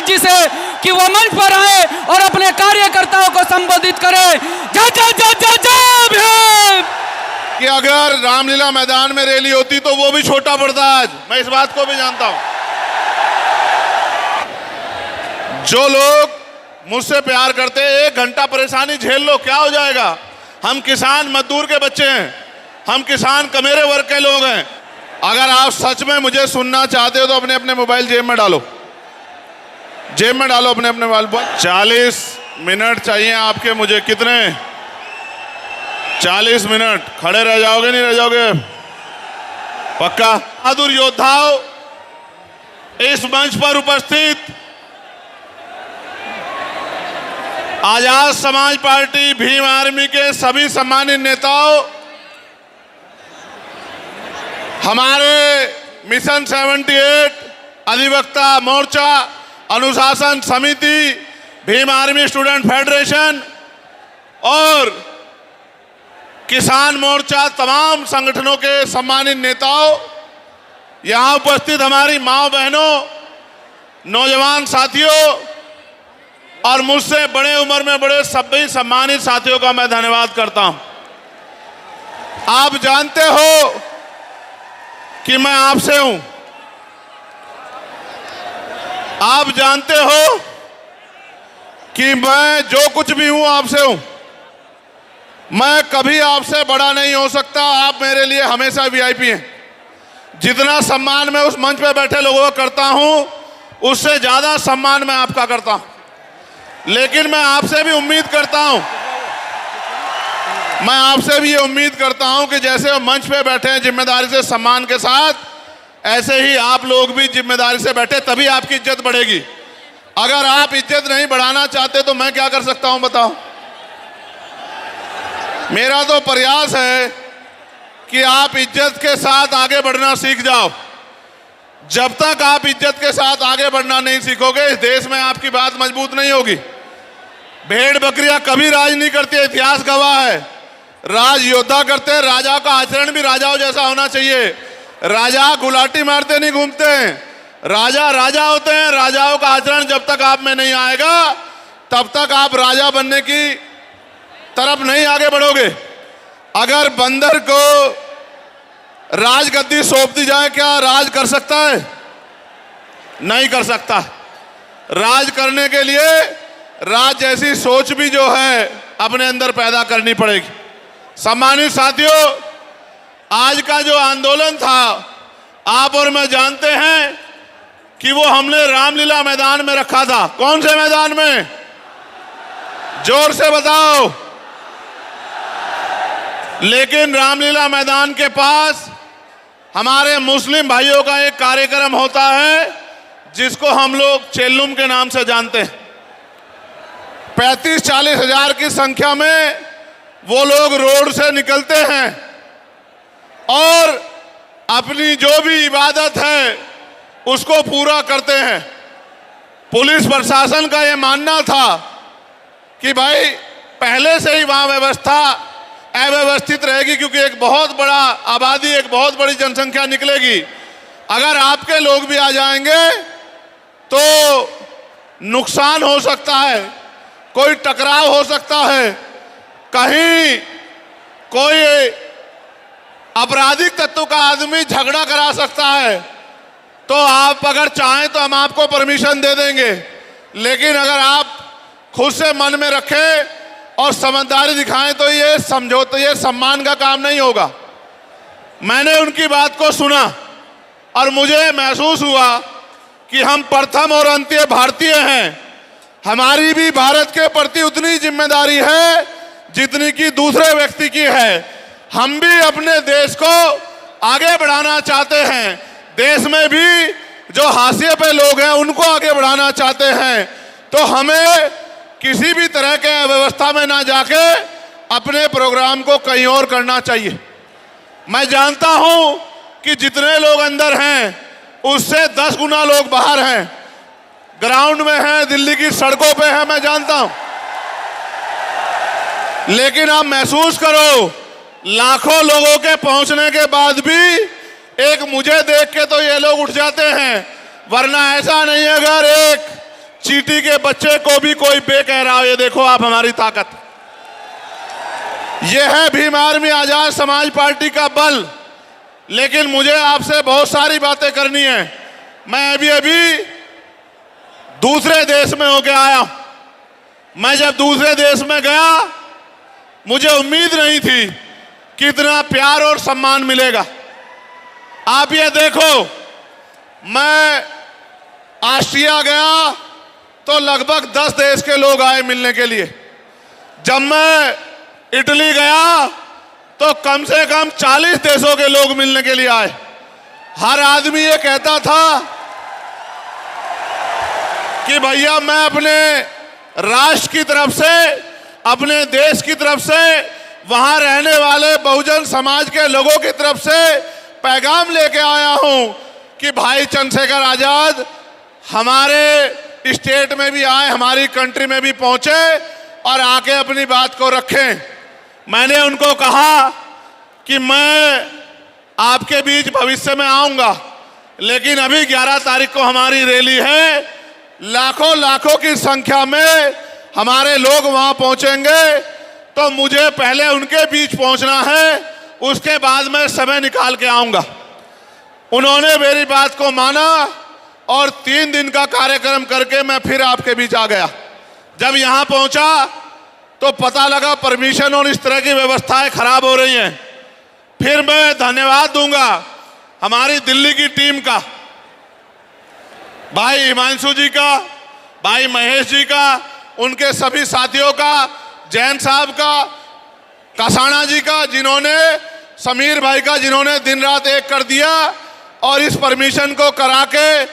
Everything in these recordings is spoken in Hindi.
जी से कि वो मंच पर आए और अपने कार्यकर्ताओं को संबोधित करें। जय जय जय जय जय भीम। कि अगर रामलीला मैदान में रैली होती तो वो भी छोटा पड़ता आज, मैं इस बात को भी जानता हूं। जो लोग मुझसे प्यार करते हैं, 1 घंटा परेशानी झेल लो, क्या हो जाएगा। हम किसान मजदूर के बच्चे हैं, हम किसान कमेरे वर्ग के लोग हैं। अगर आप सच में मुझे सुनना चाहते हो तो अपने अपने मोबाइल जेब में डालो, जेब में डालो अपने अपने मोबाइल। 40 मिनट चाहिए आपके मुझे। कितने? 40 मिनट। खड़े रह जाओगे, नहीं रह जाओगे? पक्का? बहादुर योद्धाओं, इस मंच पर उपस्थित आजाद समाज पार्टी भीम आर्मी के सभी सम्मानित नेताओं, हमारे मिशन 78 अधिवक्ता मोर्चा, अनुशासन समिति, भीम आर्मी स्टूडेंट फेडरेशन और किसान मोर्चा, तमाम संगठनों के सम्मानित नेताओं, यहां उपस्थित हमारी माँ बहनों, नौजवान साथियों और मुझसे बड़े उम्र में बड़े सभी सम्मानित साथियों का मैं धन्यवाद करता हूं। आप जानते हो कि मैं आपसे हूं, आप जानते हो कि मैं जो कुछ भी हूं आपसे हूं। मैं कभी आपसे बड़ा नहीं हो सकता, आप मेरे लिए हमेशा वीआईपी हैं। जितना सम्मान मैं उस मंच पे बैठे लोगों का करता हूं, उससे ज्यादा सम्मान मैं आपका करता हूं। लेकिन मैं आपसे भी उम्मीद करता हूं, मैं आपसे भी ये उम्मीद करता हूं कि जैसे वो मंच पे बैठे हैं जिम्मेदारी से, सम्मान के साथ, ऐसे ही आप लोग भी जिम्मेदारी से बैठे, तभी आपकी इज्जत बढ़ेगी। अगर आप इज्जत नहीं बढ़ाना चाहते तो मैं क्या कर सकता हूं बताओ। मेरा तो प्रयास है कि आप इज्जत के साथ आगे बढ़ना सीख जाओ। जब तक आप इज्जत के साथ आगे बढ़ना नहीं सीखोगे, इस देश में आपकी बात मजबूत नहीं होगी। भेड़ बकरियां कभी राज नहीं करती, इतिहास गवाह है। राज योद्धा करते हैं। राजा का आचरण भी राजाओं जैसा होना चाहिए। राजा गुलाटी मारते नहीं घूमते हैं, राजा राजा होते हैं। राजाओं का आचरण जब तक आप में नहीं आएगा, तब तक आप राजा बनने की तरफ नहीं आगे बढ़ोगे। अगर बंदर को राजगद्दी सौंप दी जाए, क्या राज कर सकता है? नहीं कर सकता। राज करने के लिए राज जैसी सोच भी जो है अपने अंदर पैदा करनी पड़ेगी। सम्मानित साथियों, आज का जो आंदोलन था, आप और मैं जानते हैं कि वो हमने रामलीला मैदान में रखा था। कौन से मैदान में? जोर से बताओ। लेकिन रामलीला मैदान के पास हमारे मुस्लिम भाइयों का एक कार्यक्रम होता है जिसको हम लोग चेल्लुम के नाम से जानते हैं। 35-40 हजार की संख्या में वो लोग रोड से निकलते हैं और अपनी जो भी इबादत है उसको पूरा करते हैं। पुलिस प्रशासन का ये मानना था कि भाई पहले से ही वहां व्यवस्था अव्यवस्थित रहेगी, क्योंकि एक बहुत बड़ा आबादी, एक बहुत बड़ी जनसंख्या निकलेगी। अगर आपके लोग भी आ जाएंगे तो नुकसान हो सकता है, कोई टकराव हो सकता है, कहीं कोई आपराधिक तत्व का आदमी झगड़ा करा सकता है। तो आप अगर चाहें तो हम आपको परमिशन दे देंगे, लेकिन अगर आप खुद से मन में रखें और समझदारी दिखाएं तो ये समझौता, ये सम्मान का काम नहीं होगा। मैंने उनकी बात को सुना और मुझे महसूस हुआ कि हम प्रथम और अंत्य भारतीय हैं। हमारी भी भारत के प्रति उतनी जिम्मेदारी है जितनी कि दूसरे व्यक्ति की है। हम भी अपने देश को आगे बढ़ाना चाहते हैं। देश में भी जो हाशिए पे लोग हैं उनको आगे बढ़ाना चाहते हैं। तो हमें किसी भी तरह के व्यवस्था में ना जाके अपने प्रोग्राम को कहीं और करना चाहिए। मैं जानता हूं कि जितने लोग अंदर हैं उससे 10 गुना लोग बाहर हैं, ग्राउंड में हैं, दिल्ली की सड़कों पे हैं, मैं जानता हूं। लेकिन आप महसूस करो, लाखों लोगों के पहुंचने के बाद भी एक मुझे देख के तो ये लोग उठ जाते हैं, वरना ऐसा नहीं है। अगर एक चींटी के बच्चे को भी कोई बे कह रहा हो। ये देखो आप हमारी ताकत। ये है भीम आर्मी आजाद समाज पार्टी का बल। लेकिन मुझे आपसे बहुत सारी बातें करनी है। मैं अभी दूसरे देश में होके आया हूं। मैं जब दूसरे देश में गया, मुझे उम्मीद नहीं थी कि इतना प्यार और सम्मान मिलेगा। आप ये देखो, मैं ऑस्ट्रिया गया तो लगभग 10 देश के लोग आए मिलने के लिए। जब मैं इटली गया तो कम से कम 40 देशों के लोग मिलने के लिए आए। हर आदमी ये कहता था कि भैया मैं अपने राष्ट्र की तरफ से, अपने देश की तरफ से, वहां रहने वाले बहुजन समाज के लोगों की तरफ से पैगाम लेके आया हूं कि भाई चंद्रशेखर आजाद हमारे स्टेट में भी आए, हमारी कंट्री में भी पहुंचे और आके अपनी बात को रखें। मैंने उनको कहा कि मैं आपके बीच भविष्य में आऊंगा, लेकिन अभी 11 तारीख को हमारी रैली है। लाखों लाखों की संख्या में हमारे लोग वहां पहुंचेंगे, तो मुझे पहले उनके बीच पहुंचना है, उसके बाद मैं समय निकाल के आऊंगा। उन्होंने मेरी बात को माना और 3 दिन का कार्यक्रम करके मैं फिर आपके बीच आ गया। जब यहां पहुंचा तो पता लगा परमिशन और इस तरह की व्यवस्थाएं खराब हो रही हैं। फिर मैं धन्यवाद दूंगा हमारी दिल्ली की टीम का, भाई हिमांशु जी का, भाई महेश जी का, उनके सभी साथियों का, जैन साहब का, कसाना जी का, जिन्होंने, समीर भाई का, जिन्होंने दिन रात एक कर दिया और इस परमिशन को करा के,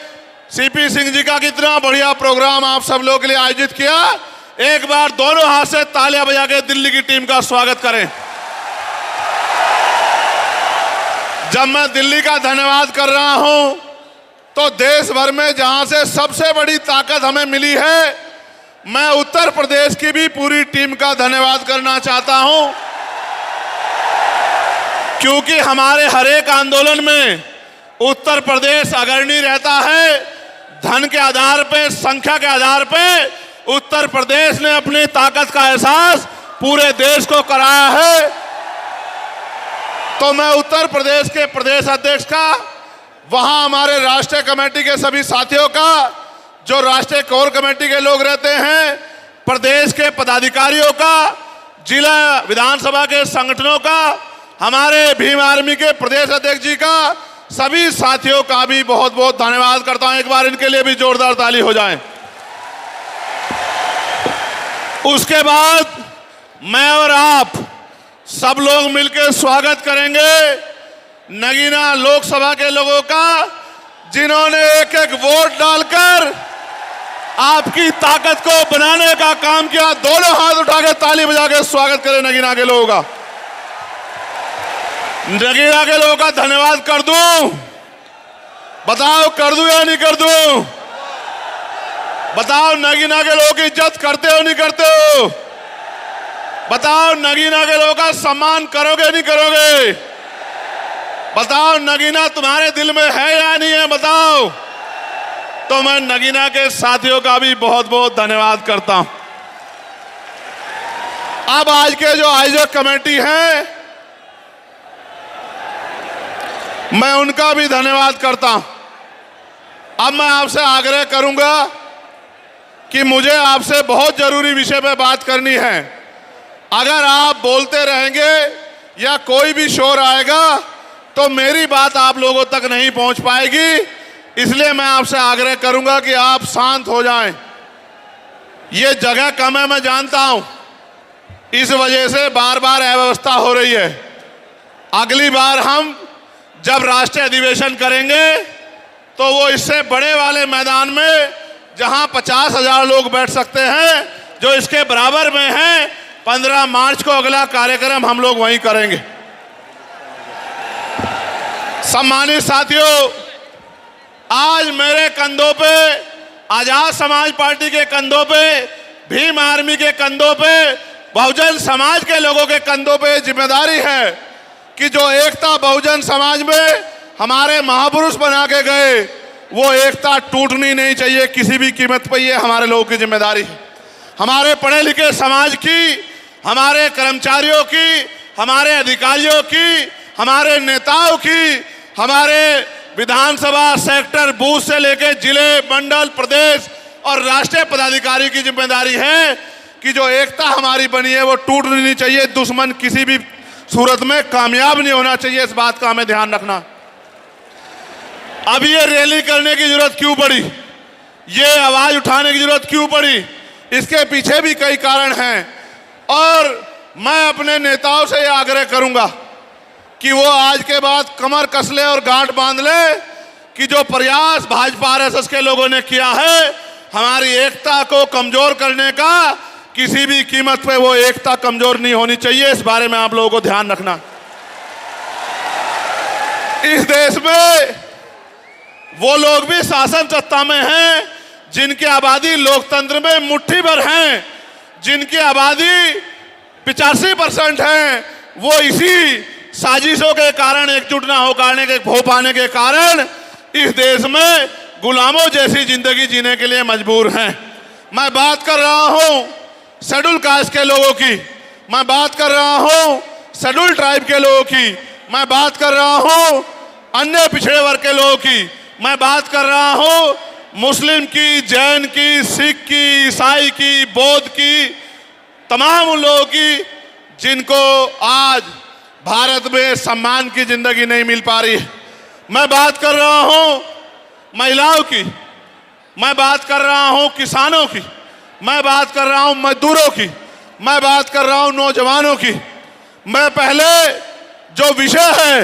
सीपी सिंह जी का कितना बढ़िया प्रोग्राम आप सब लोगों के लिए आयोजित किया। एक बार दोनों हाथ से तालियां बजा के दिल्ली की टीम का स्वागत करें। जब मैं दिल्ली का धन्यवाद कर रहा हूं तो देश भर में जहां से सबसे बड़ी ताकत हमें मिली है, मैं उत्तर प्रदेश की भी पूरी टीम का धन्यवाद करना चाहता हूं, क्योंकि हमारे हर एक आंदोलन में उत्तर प्रदेश अग्रणी रहता है। धन के आधार पे, संख्या के आधार पे उत्तर प्रदेश ने अपनी ताकत का एहसास पूरे देश को कराया है। तो मैं उत्तर प्रदेश के प्रदेश अध्यक्ष का, वहां हमारे राष्ट्रीय कमेटी के सभी साथियों का, जो राष्ट्रीय कोर कमेटी के लोग रहते हैं, प्रदेश के पदाधिकारियों का, जिला विधानसभा के संगठनों का, हमारे भीम आर्मी के प्रदेश अध्यक्ष जी का, सभी साथियों का भी बहुत बहुत धन्यवाद करता हूं। एक बार इनके लिए भी जोरदार ताली हो जाए। उसके बाद मैं और आप सब लोग मिलकर स्वागत करेंगे नगीना लोकसभा के लोगों का, जिन्होंने एक एक वोट डालकर आपकी ताकत को बनाने का काम किया। दोनों हाथ उठा के ताली बजा के स्वागत करें नगीना के लोगों का। नगीना के लोगों का धन्यवाद कर दूं? बताओ कर दूं या नहीं कर दूं? बताओ नगीना के लोगों की इज्जत करते हो नहीं करते हो? बताओ नगीना के लोगों का सम्मान करोगे नहीं करोगे? बताओ नगीना तुम्हारे दिल में है या नहीं है? बताओ। तो मैं नगीना के साथियों का भी बहुत बहुत धन्यवाद करता हूं। अब आज के जो आयोजक कमेटी है, मैं उनका भी धन्यवाद करता हूं। अब मैं आपसे आग्रह करूंगा कि मुझे आपसे बहुत जरूरी विषय पे बात करनी है। अगर आप बोलते रहेंगे या कोई भी शोर आएगा तो मेरी बात आप लोगों तक नहीं पहुंच पाएगी। इसलिए मैं आपसे आग्रह करूंगा कि आप शांत हो जाएं। ये जगह कम है, मैं जानता हूं, इस वजह से बार बार अव्यवस्था हो रही है। अगली बार हम जब राष्ट्रीय अधिवेशन करेंगे तो वो इससे बड़े वाले मैदान में, जहां 50,000 लोग बैठ सकते हैं, जो इसके बराबर में है, 15 मार्च को अगला कार्यक्रम हम लोग वहीं करेंगे। सम्मानित साथियों, आज मेरे कंधों पे, आजाद समाज पार्टी के कंधों पे, भीम आर्मी के कंधों पे, बहुजन समाज के लोगों के कंधों पे जिम्मेदारी है कि जो एकता बहुजन समाज में हमारे महापुरुष बना के गए, वो एकता टूटनी नहीं चाहिए किसी भी कीमत पर। ये हमारे लोगों की जिम्मेदारी है, हमारे पढ़े लिखे समाज की, हमारे कर्मचारियों की, हमारे अधिकारियों की, हमारे नेताओं की, हमारे विधानसभा सेक्टर बूथ से लेकर जिले, मंडल, प्रदेश और राष्ट्रीय पदाधिकारी की जिम्मेदारी है कि जो एकता हमारी बनी है वो टूटनी नहीं चाहिए। दुश्मन किसी भी सूरत में कामयाब नहीं होना चाहिए, इस बात का हमें ध्यान रखना। अब ये रैली करने की जरूरत क्यों पड़ी, ये आवाज उठाने की जरूरत क्यों पड़ी, इसके पीछे भी कई कारण हैं। और मैं अपने नेताओं से ये आग्रह करूंगा कि वो आज के बाद कमर कस ले और गांठ बांध ले कि जो प्रयास भाजपा आरएसएस के लोगों ने किया है हमारी एकता को कमजोर करने का, किसी भी कीमत पे वो एकता कमजोर नहीं होनी चाहिए। इस बारे में आप लोगों को ध्यान रखना। इस देश में वो लोग भी शासन सत्ता में हैं जिनकी आबादी लोकतंत्र में मुट्ठी भर हैं, जिनकी आबादी 85% है, वो इसी साजिशों के कारण, एकजुट ना हो पाने के कारण इस देश में गुलामों जैसी जिंदगी जीने के लिए मजबूर हैं। मैं बात कर रहा हूं शेड्यूल कास्ट के लोगों की, मैं बात कर रहा हूं शेड्यूल ट्राइब के लोगों की, मैं बात कर रहा हूं अन्य पिछड़े वर्ग के लोगों की, मैं बात कर रहा हूं मुस्लिम की, जैन की, सिख की, ईसाई की, बौद्ध की, तमाम उन लोगों की जिनको आज भारत में सम्मान की जिंदगी नहीं मिल पा रही है। मैं बात कर रहा हूं महिलाओं की, मैं बात कर रहा हूं किसानों की, मैं बात कर रहा हूं मजदूरों की, मैं बात कर रहा हूं नौजवानों की। मैं पहले जो विषय है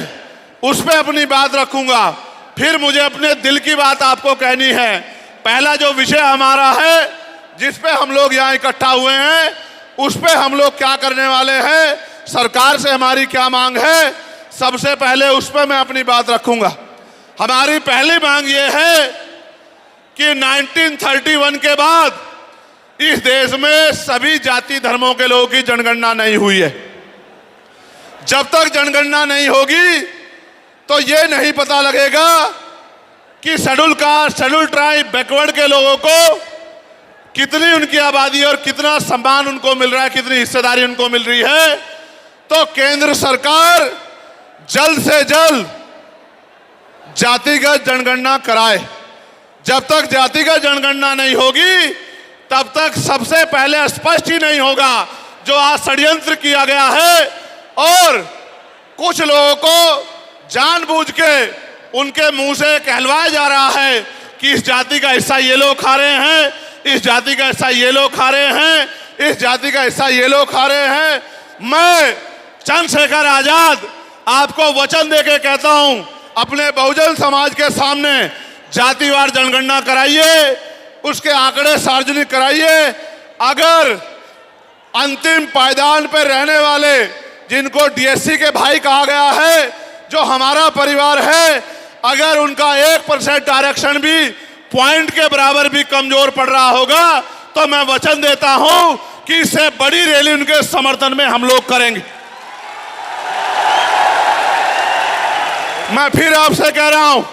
उस पर अपनी बात रखूंगा, फिर मुझे अपने दिल की बात आपको कहनी है। पहला जो विषय हमारा है जिस पे हम लोग यहाँ इकट्ठा हुए हैं, उस पे हम लोग क्या करने वाले हैं, सरकार से हमारी क्या मांग है, सबसे पहले उस पे मैं अपनी बात रखूंगा। हमारी पहली मांग ये है कि 1931 के बाद इस देश में सभी जाति धर्मों के लोगों की जनगणना नहीं हुई है। जब तक जनगणना नहीं होगी तो ये नहीं पता लगेगा कि schedule caste, schedule tribe, backward के लोगों को कितनी उनकी आबादी और कितना सम्मान उनको मिल रहा है, कितनी हिस्सेदारी उनको मिल रही है। तो केंद्र सरकार जल्द से जल्द जातिगत जनगणना कराए। जब तक जातिगत जनगणना नहीं होगी तब तक सबसे पहले स्पष्ट ही नहीं होगा जो आज षड्यंत्र किया गया है और कुछ लोगों को जानबूझ के उनके मुंह से कहलवाया जा रहा है कि इस जाति का हिस्सा ये लोग खा रहे हैं, इस जाति का हिस्सा ये लोग खा रहे हैं, इस जाति का हिस्सा ये लोग खा रहे हैं। मैं चंद्रशेखर आजाद आपको वचन देके कहता हूं, अपने बहुजन समाज के सामने जातिवार जनगणना कराइए, उसके आंकड़े सार्वजनिक कराइए। अगर अंतिम पायदान पर रहने वाले जिनको डीएससी के भाई कहा गया है, जो हमारा परिवार है, अगर उनका 1% आरक्षण भी पॉइंट के बराबर भी कमजोर पड़ रहा होगा तो मैं वचन देता हूं कि इससे बड़ी रैली उनके समर्थन में हम लोग करेंगे। मैं फिर आपसे कह रहा हूं,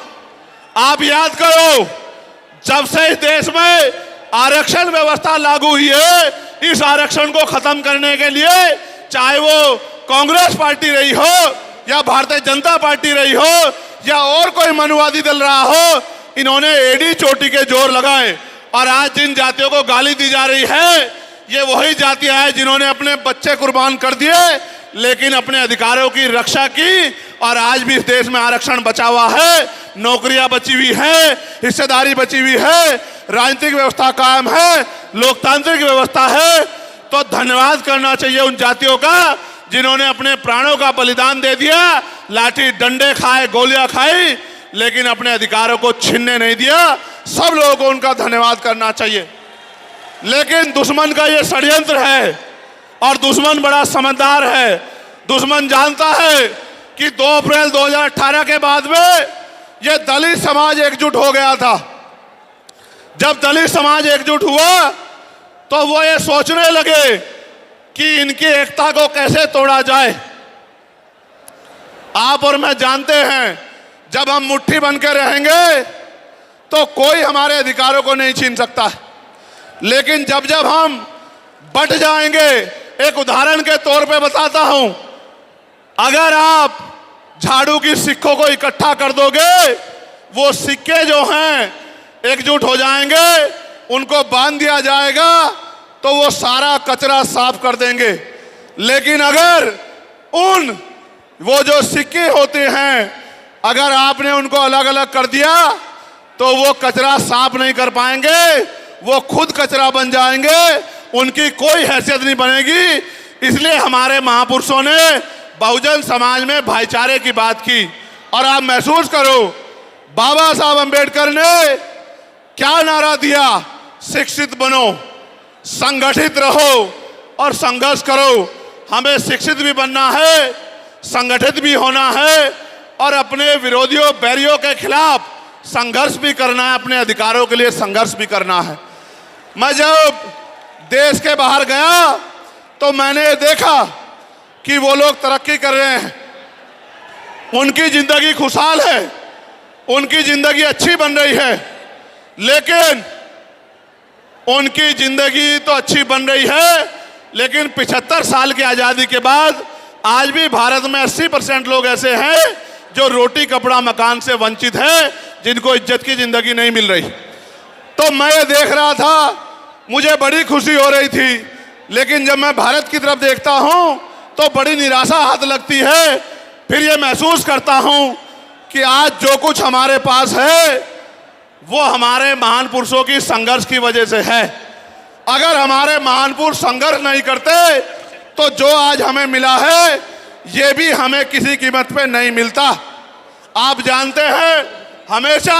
आप याद करो, जब से इस देश में आरक्षण व्यवस्था लागू हुई है, इस आरक्षण को खत्म करने के लिए चाहे वो कांग्रेस पार्टी रही हो या भारतीय जनता पार्टी रही हो या और कोई मनुवादी दल रहा हो, इन्होंने एड़ी चोटी के जोर लगाए। और आज जिन जातियों को गाली दी जा रही है, ये वही जातियां हैं जिन्होंने अपने बच्चे कुर्बान कर दिए लेकिन अपने अधिकारों की रक्षा की, और आज भी इस देश में आरक्षण बचा हुआ है, नौकरियां बची हुई है, हिस्सेदारी बची हुई है, राजनीतिक व्यवस्था कायम है, लोकतांत्रिक व्यवस्था है। तो धन्यवाद करना चाहिए उन जातियों का जिन्होंने अपने प्राणों का बलिदान दे दिया, लाठी डंडे खाए, गोलियां खाई, लेकिन अपने अधिकारों को छीनने नहीं दिया। सब लोगों को उनका धन्यवाद करना चाहिए। लेकिन दुश्मन का ये षड्यंत्र है और दुश्मन बड़ा समझदार है। दुश्मन जानता है कि 2 अप्रैल 2018 के बाद में ये दलित समाज एकजुट हो गया था। जब दलित समाज एकजुट हुआ तो वो ये सोचने लगे कि इनकी एकता को कैसे तोड़ा जाए। आप और मैं जानते हैं, जब हम मुट्ठी बन के रहेंगे तो कोई हमारे अधिकारों को नहीं छीन सकता है। लेकिन जब जब हम बट जाएंगे, एक उदाहरण के तौर पे बताता हूं, अगर आप झाड़ू की सिक्कों को इकट्ठा कर दोगे, वो सिक्के जो हैं एकजुट हो जाएंगे, उनको बांध दिया जाएगा तो वो सारा कचरा साफ कर देंगे। लेकिन अगर वो जो सिक्के होते हैं, अगर आपने उनको अलग अलग कर दिया तो वो कचरा साफ नहीं कर पाएंगे, वो खुद कचरा बन जाएंगे, उनकी कोई हैसियत नहीं बनेगी। इसलिए हमारे महापुरुषों ने बहुजन समाज में भाईचारे की बात की। और आप महसूस करो, बाबा साहब अंबेडकर ने क्या नारा दिया? शिक्षित बनो, संगठित रहो और संघर्ष करो। हमें शिक्षित भी बनना है, संगठित भी होना है और अपने विरोधियों बैरियों के खिलाफ संघर्ष भी करना है, अपने अधिकारों के लिए संघर्ष भी करना है। मैं जब देश के बाहर गया तो मैंने देखा कि वो लोग तरक्की कर रहे हैं, उनकी जिंदगी खुशहाल है, उनकी जिंदगी अच्छी बन रही है। लेकिन उनकी जिंदगी तो अच्छी बन रही है, लेकिन 75 साल की आज़ादी के बाद आज भी भारत में 80% लोग ऐसे हैं जो रोटी कपड़ा मकान से वंचित हैं, जिनको इज्जत की जिंदगी नहीं मिल रही। तो मैं ये देख रहा था, मुझे बड़ी खुशी हो रही थी। लेकिन जब मैं भारत की तरफ देखता हूं तो बड़ी निराशा हाथ लगती है। फिर ये महसूस करता हूं कि आज जो कुछ हमारे पास है वो हमारे महान पुरुषों की संघर्ष की वजह से है। अगर हमारे महान पुरुष संघर्ष नहीं करते तो जो आज हमें मिला है ये भी हमें किसी कीमत पे नहीं मिलता। आप जानते हैं, हमेशा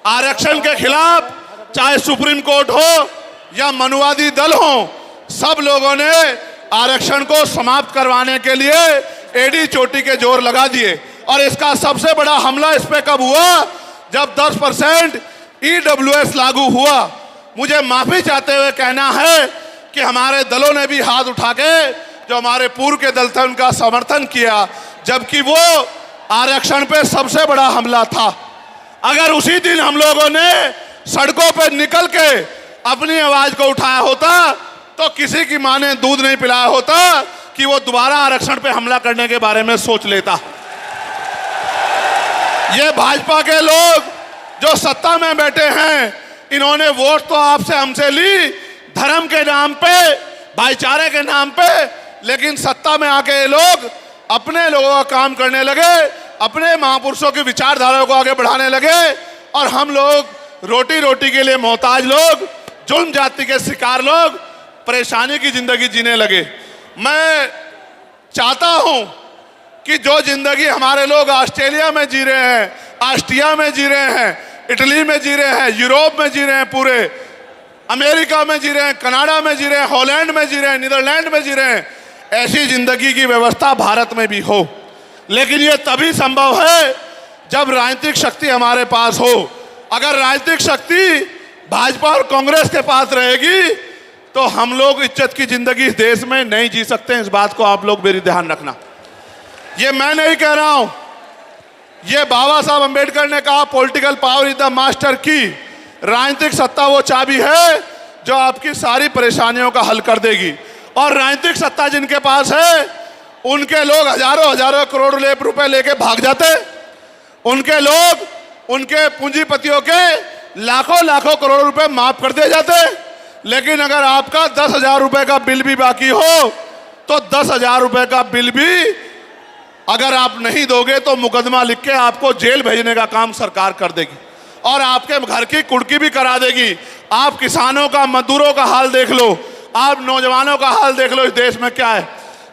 आरक्षण के खिलाफ, चाहे सुप्रीम कोर्ट हो या मनुवादी दल हो, सब लोगों ने आरक्षण को समाप्त करवाने के लिए एड़ी चोटी के जोर लगा दिए। और इसका सबसे बड़ा हमला इस पे कब हुआ? जब 10% EWS लागू हुआ। मुझे माफी चाहते हुए कहना है कि हमारे दलों ने भी हाथ उठा के, जो हमारे पूर्व के दल थे, उनका समर्थन किया, जबकि वो आरक्षण पे सबसे बड़ा हमला था। अगर उसी दिन हम लोगों ने सड़कों पे निकल के अपनी आवाज को उठाया होता तो किसी की मां ने दूध नहीं पिलाया होता कि वो दोबारा आरक्षण पे हमला करने के बारे में सोच लेता। ये भाजपा के लोग जो सत्ता में बैठे हैं, इन्होंने वोट तो आपसे हमसे ली धर्म के नाम पे, भाईचारे के नाम पे, लेकिन सत्ता में आके ये लोग अपने लोगों का काम करने लगे, अपने महापुरुषों की विचारधारा को आगे बढ़ाने लगे और हम लोग रोटी रोटी के लिए मोहताज लोग, जुल्म जाति के शिकार लोग परेशानी की जिंदगी जीने लगे। मैं चाहता हूं कि जो जिंदगी हमारे लोग ऑस्ट्रेलिया में जी रहे हैं, ऑस्ट्रिया में जी रहे हैं, इटली में जी रहे हैं, यूरोप में जी रहे हैं, पूरे अमेरिका में जी रहे हैं, कनाडा में जी रहे हैं, हॉलैंड में जी रहे हैं, नीदरलैंड में जी रहे हैं, ऐसी जिंदगी की व्यवस्था भारत में भी हो। लेकिन ये तभी संभव है जब राजनीतिक शक्ति हमारे पास हो। अगर राजनीतिक शक्ति भाजपा और कांग्रेस के पास रहेगी तो हम लोग इज्जत की जिंदगी इस देश में नहीं जी सकते। इस बात को आप लोग मेरी ध्यान रखना। ये मैं नहीं कह रहा हूं, ये बाबा साहब अंबेडकर ने कहा, political power is the master की। राजनीतिक सत्ता वो चाबी है जो आपकी सारी परेशानियों का हल कर देगी। और राजनीतिक सत्ता जिनके पास है, उनके लोग हजारों हजारों करोड़ रुपए लेके भाग जाते। उनके लोग, उनके पूंजीपतियों के लाखों लाखों करोड़ रुपए माफ कर दिए जाते। लेकिन अगर आपका 10,000 रुपए का बिल भी बाकी हो तो 10,000 रुपए का बिल भी अगर आप नहीं दोगे तो मुकदमा लिख के आपको जेल भेजने का काम सरकार कर देगी और आपके घर की कुड़की भी करा देगी। आप किसानों का, मजदूरों का हाल देख लो, आप नौजवानों का हाल देख लो, इस देश में क्या है।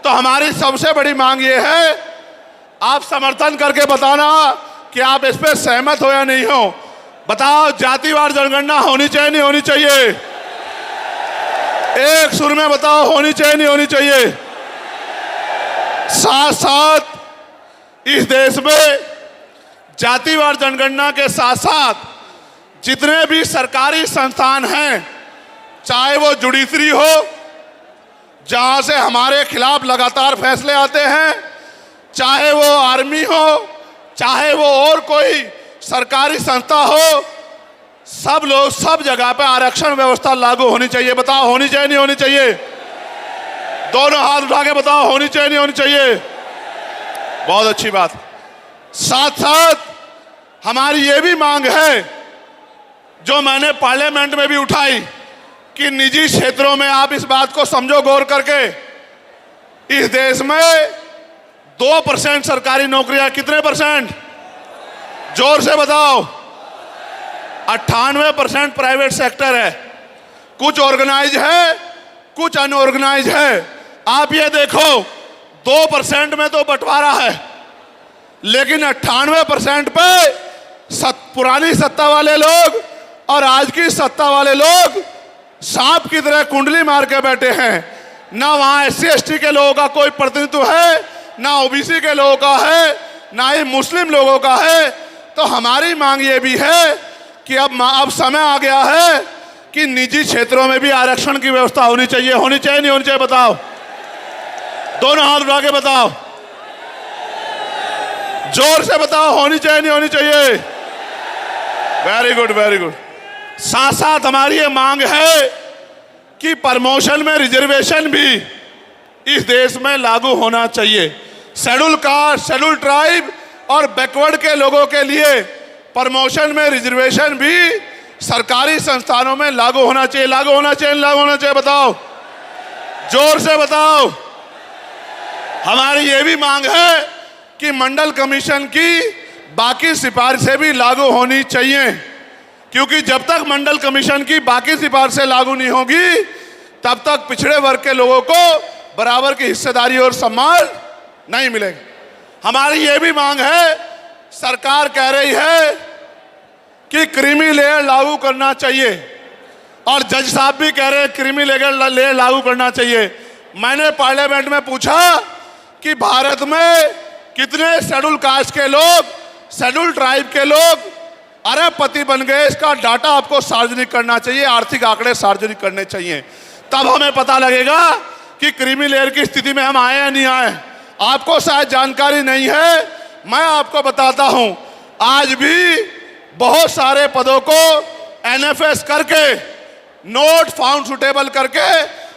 तो हमारी सबसे बड़ी मांग ये है, आप समर्थन करके बताना कि आप इस पे सहमत हो या नहीं हो। बताओ, जातिवार जनगणना होनी चाहिए नहीं होनी चाहिए? एक सुर में बताओ, होनी चाहिए नहीं होनी चाहिए? साथ साथ इस देश में जातिवार जनगणना के साथ साथ जितने भी सरकारी संस्थान हैं, चाहे वो जुडिशरी हो जहां से हमारे खिलाफ लगातार फैसले आते हैं, चाहे वो आर्मी हो, चाहे वो और कोई सरकारी संस्था हो, सब लोग सब जगह पे आरक्षण व्यवस्था लागू होनी चाहिए। बताओ होनी चाहिए नहीं होनी चाहिए? दोनों हाथ उठा के बताओ होनी चाहिए नहीं होनी चाहिए? बहुत अच्छी बात। साथ साथ हमारी ये भी मांग है जो मैंने पार्लियामेंट में भी उठाई कि निजी क्षेत्रों में आप इस बात को समझो गौर करके, इस देश में 2% सरकारी नौकरियां, कितने परसेंट? जोर से बताओ। 98% प्राइवेट सेक्टर है। कुछ ऑर्गेनाइज है, कुछ अनऑर्गेनाइज है। आप ये देखो 2% में तो बंटवारा है, लेकिन 98% पे पुरानी सत्ता वाले लोग और आज की सत्ता वाले लोग सांप की तरह कुंडली मार के बैठे हैं। ना वहां SC ST के लोगों का कोई प्रतिनिधित्व है, ना OBC के लोगों का है, ना ही मुस्लिम लोगों का है। तो हमारी मांग ये भी है कि अब समय आ गया है कि निजी क्षेत्रों में भी आरक्षण की व्यवस्था होनी चाहिए। होनी चाहिए नहीं होनी चाहिए? बताओ। दोनों हाथ उठा के बताओ, जोर से बताओ, होनी चाहिए नहीं होनी चाहिए? Very good, very good. साथ साथ हमारी ये मांग है कि प्रमोशन में रिजर्वेशन भी इस देश में लागू होना चाहिए। शेड्यूल कास्ट, शेड्यूल ट्राइब और बैकवर्ड के लोगों के लिए प्रमोशन में रिजर्वेशन भी सरकारी संस्थानों में लागू होना चाहिए। लागू होना चाहिए, लागू होना चाहिए? बताओ, जोर से बताओ। हमारी ये भी मांग है कि मंडल कमीशन की बाकी सिफारिशें भी लागू होनी चाहिए, क्योंकि जब तक मंडल कमीशन की बाकी सिफारिशें लागू नहीं होगी तब तक पिछड़े वर्ग के लोगों को बराबर की हिस्सेदारी और सम्मान नहीं मिलेगा। हमारी ये भी मांग है, सरकार कह रही है कि क्रीमी लेयर लागू करना चाहिए और जज साहब भी कह रहे हैं क्रीमी लेयर लागू करना चाहिए। मैंने पार्लियामेंट में पूछा कि भारत में कितने शेड्यूल कास्ट के लोग, शेड्यूल ट्राइब के लोग अरबपति बन गए, इसका डाटा आपको सार्वजनिक करना चाहिए, आर्थिक आंकड़े सार्वजनिक करने चाहिए। तब हमें पता लगेगा कि क्रीमी लेयर की स्थिति में हम आए या नहीं आए। आपको शायद जानकारी नहीं है, मैं आपको बताता हूं। आज भी बहुत सारे पदों को NFS करके, नोट फाउंड सुटेबल करके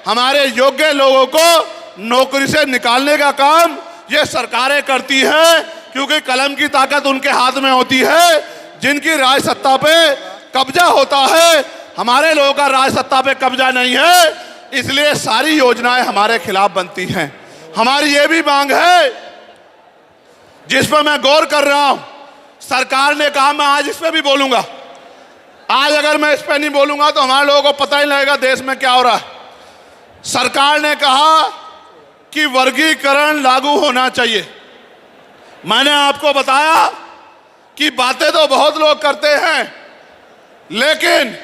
हमारे योग्य लोगों को नौकरी से निकालने का काम ये सरकारें करती हैं, क्योंकि कलम की ताकत उनके हाथ में होती है। जिनकी राज सत्ता पे कब्जा होता है, हमारे लोगों का राज सत्ता पे कब्जा नहीं है, इसलिए सारी योजनाएं हमारे खिलाफ बनती हैं। हमारी ये भी मांग है जिस पर मैं गौर कर रहा हूं। सरकार ने कहा, मैं आज इस पे भी बोलूंगा। आज अगर मैं इस पे नहीं बोलूंगा तो हमारे लोगों को पता ही नहीं लगेगा देश में क्या हो रहा है। सरकार ने कहा कि वर्गीकरण लागू होना चाहिए। मैंने आपको बताया कि बातें तो बहुत लोग करते हैं, लेकिन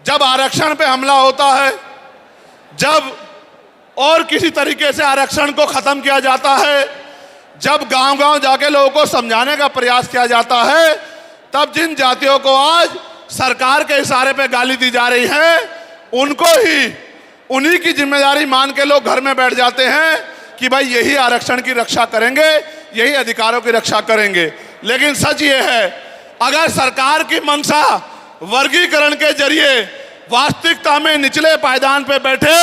जब आरक्षण पे हमला होता है, जब और किसी तरीके से आरक्षण को खत्म किया जाता है, जब गांव-गांव जाके लोगों को समझाने का प्रयास किया जाता है, तब जिन जातियों को आज सरकार के इशारे पे गाली दी जा रही है, उनको ही उन्हीं की जिम्मेदारी मान के लोग घर में बैठ जाते हैं कि भाई यही आरक्षण की रक्षा करेंगे, यही अधिकारों की रक्षा करेंगे। लेकिन सच ये है, अगर सरकार की मंशा वर्गीकरण के जरिए वास्तविकता में निचले पायदान पे बैठे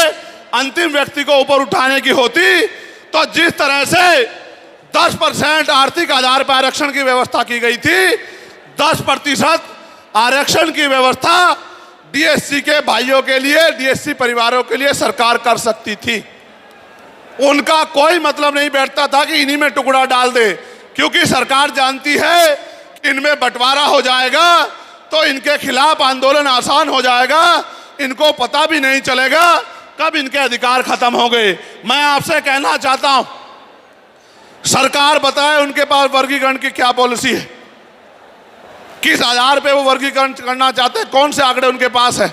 अंतिम व्यक्ति को ऊपर उठाने की होती, तो जिस तरह से 10% आर्थिक आधार पर आरक्षण की व्यवस्था की गई थी, 10% आरक्षण की व्यवस्था DSC के भाइयों के लिए, DSC परिवारों के लिए सरकार कर सकती थी। उनका कोई मतलब नहीं बैठता था कि इन्हीं में टुकड़ा डाल दे, क्योंकि सरकार जानती है कि इनमें बंटवारा हो जाएगा तो इनके खिलाफ आंदोलन आसान हो जाएगा, इनको पता भी नहीं चलेगा कब इनके अधिकार खत्म हो गए। मैं आपसे कहना चाहता हूं, सरकार बताए उनके पास वर्गीकरण की क्या पॉलिसी है, किस आधार पे वो वर्गीकरण करना चाहते हैं, कौन से आंकड़े उनके पास है,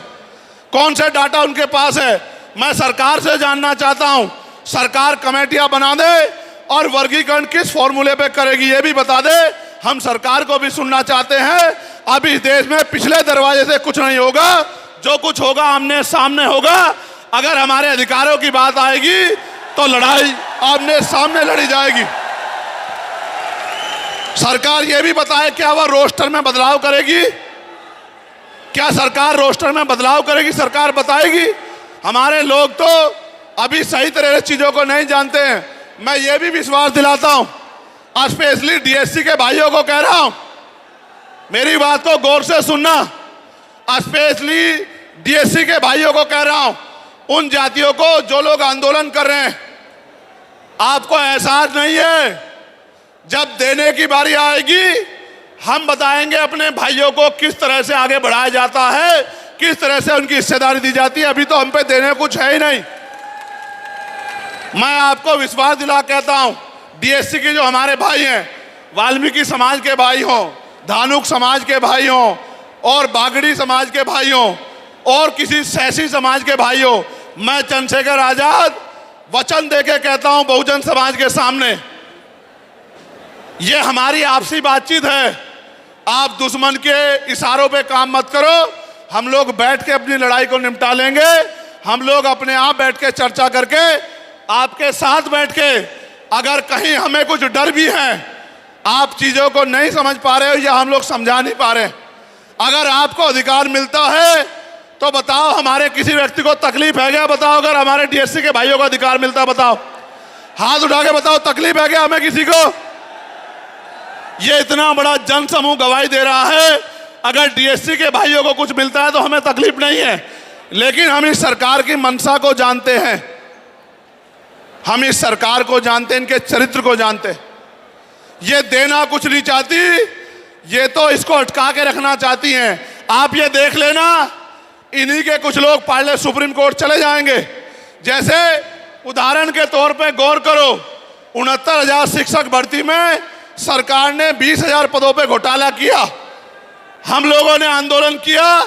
कौन से डाटा उनके पास है। मैं सरकार से जानना चाहता हूं, सरकार कमेटियां बना दे और वर्गीकरण किस फॉर्मूले पे करेगी ये भी बता दे। हम सरकार को भी सुनना चाहते हैं। अब इस देश में पिछले दरवाजे से कुछ नहीं होगा, जो कुछ होगा आमने सामने होगा। अगर हमारे अधिकारों की बात आएगी तो लड़ाई आमने सामने लड़ी जाएगी। सरकार ये भी बताए क्या वह रोस्टर में बदलाव करेगी, क्या सरकार रोस्टर में बदलाव करेगी? सरकार बताएगी। हमारे लोग तो अभी सही तरह से चीजों को नहीं जानते हैं। मैं ये भी विश्वास दिलाता हूं, स्पेशली डीएससी के भाइयों को कह रहा हूं, मेरी बात को गौर से सुनना। स्पेशली डीएससी के भाइयों को कह रहा हूं, उन जातियों को जो लोग आंदोलन कर रहे हैं, आपको एहसास नहीं है, जब देने की बारी आएगी हम बताएंगे अपने भाइयों को किस तरह से आगे बढ़ाया जाता है, किस तरह से उनकी हिस्सेदारी दी जाती है। अभी तो हम पे देने कुछ है ही नहीं। मैं आपको विश्वास दिला कहता हूं, डीएससी के जो हमारे भाई हैं, वाल्मीकि समाज के भाई हों, धानुक समाज के भाई हों, और बागड़ी समाज के भाई हों, और किसी सैसी समाज के भाई हों, मैं चंद्रशेखर आजाद वचन देके कहता हूं बहुजन समाज के सामने, ये हमारी आपसी बातचीत है। आप दुश्मन के इशारों पे काम मत करो। हम लोग बैठ के अपनी लड़ाई को निपटा लेंगे। हम लोग अपने आप बैठ के चर्चा करके आपके साथ बैठ के, अगर कहीं हमें कुछ डर भी है, आप चीजों को नहीं समझ पा रहे हो या हम लोग समझा नहीं पा रहे, अगर आपको अधिकार मिलता है तो बताओ, हमारे किसी व्यक्ति को तकलीफ है क्या? बताओ, अगर हमारे डीएससी के भाइयों को अधिकार मिलता है बताओ, हाथ उठा के बताओ, तकलीफ है क्या हमें किसी को? ये इतना बड़ा जन समूह गवाही दे रहा है, अगर डीएससी के भाइयों को कुछ मिलता है तो हमें तकलीफ नहीं है। लेकिन हम इस सरकार की मंशा को जानते हैं, हम इस सरकार को जानते हैं, इनके चरित्र को जानते हैं। ये देना कुछ नहीं चाहती, ये तो इसको अटका के रखना चाहती हैं। आप ये देख लेना, इन्हीं के कुछ लोग पार्ले सुप्रीम कोर्ट चले जाएंगे। जैसे उदाहरण के तौर पे गौर करो, 69,000 शिक्षक भर्ती में सरकार ने 20,000 पदों पे घोटाला किया। हम लोगों ने आंदोलन किया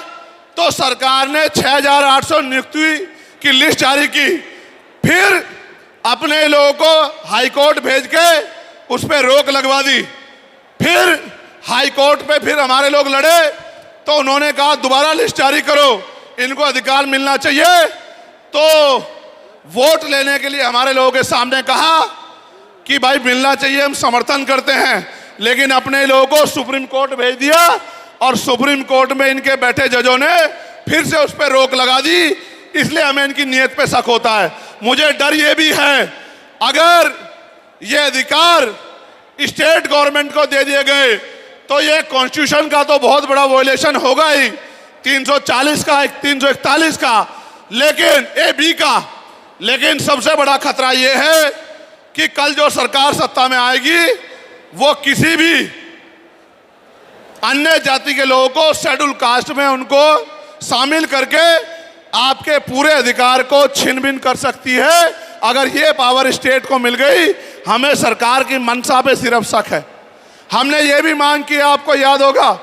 तो सरकार ने 6,800 नियुक्ति की लिस्ट जारी की, फिर अपने लोगों को हाईकोर्ट भेज के उस पर रोक लगवा दी। फिर हाईकोर्ट पे फिर हमारे लोग लड़े तो उन्होंने कहा दोबारा लिस्ट जारी करो, इनको अधिकार मिलना चाहिए। तो वोट लेने के लिए हमारे लोगों के सामने कहा कि भाई मिलना चाहिए, हम समर्थन करते हैं, लेकिन अपने लोगों को सुप्रीम कोर्ट भेज दिया और सुप्रीम कोर्ट में इनके बैठे जजों ने फिर से उस पर रोक लगा दी। इसलिए हमें इनकी नीयत पे शक होता है। मुझे डर ये भी है, अगर ये अधिकार स्टेट गवर्नमेंट को दे दिए गए तो ये कॉन्स्टिट्यूशन का तो बहुत बड़ा वॉयलेशन होगा ही, 340 का, 341 का, लेकिन AB का। लेकिन सबसे बड़ा खतरा ये है कि कल जो सरकार सत्ता में आएगी वो किसी भी अन्य जाति के लोगों को शेड्यूल कास्ट में उनको शामिल करके आपके पूरे अधिकार को छिन भिन कर सकती है। अगर ये पावर स्टेट को मिल गई, हमें सरकार की मंशा पे सिर्फ शक है। हमने ये भी मांग की, आपको याद होगा,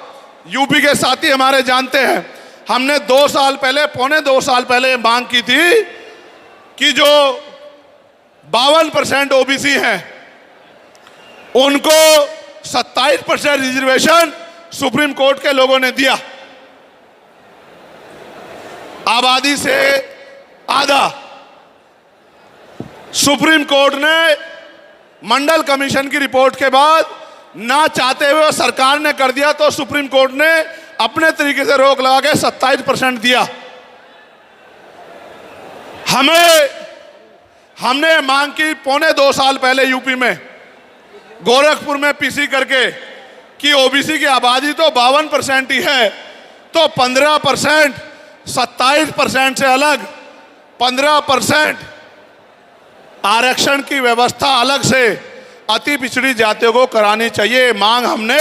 यूपी के साथी हमारे जानते हैं, हमने 2 साल पहले, पौने 2 साल पहले ये मांग की थी कि जो 52% ओबीसी हैं उनको 27% रिजर्वेशन सुप्रीम कोर्ट के लोगों ने दिया, आबादी से आधा। सुप्रीम कोर्ट ने मंडल कमीशन की रिपोर्ट के बाद ना चाहते हुए सरकार ने कर दिया, तो सुप्रीम कोर्ट ने अपने तरीके से रोक लगा के 27% दिया। हमने मांग की पौने 2 साल पहले यूपी में, गोरखपुर में पीसी करके, कि ओबीसी की आबादी तो 52% ही है, तो 15%, 27% से अलग 15% आरक्षण की व्यवस्था अलग से अति पिछड़ी जातियों को करानी चाहिए। मांग हमने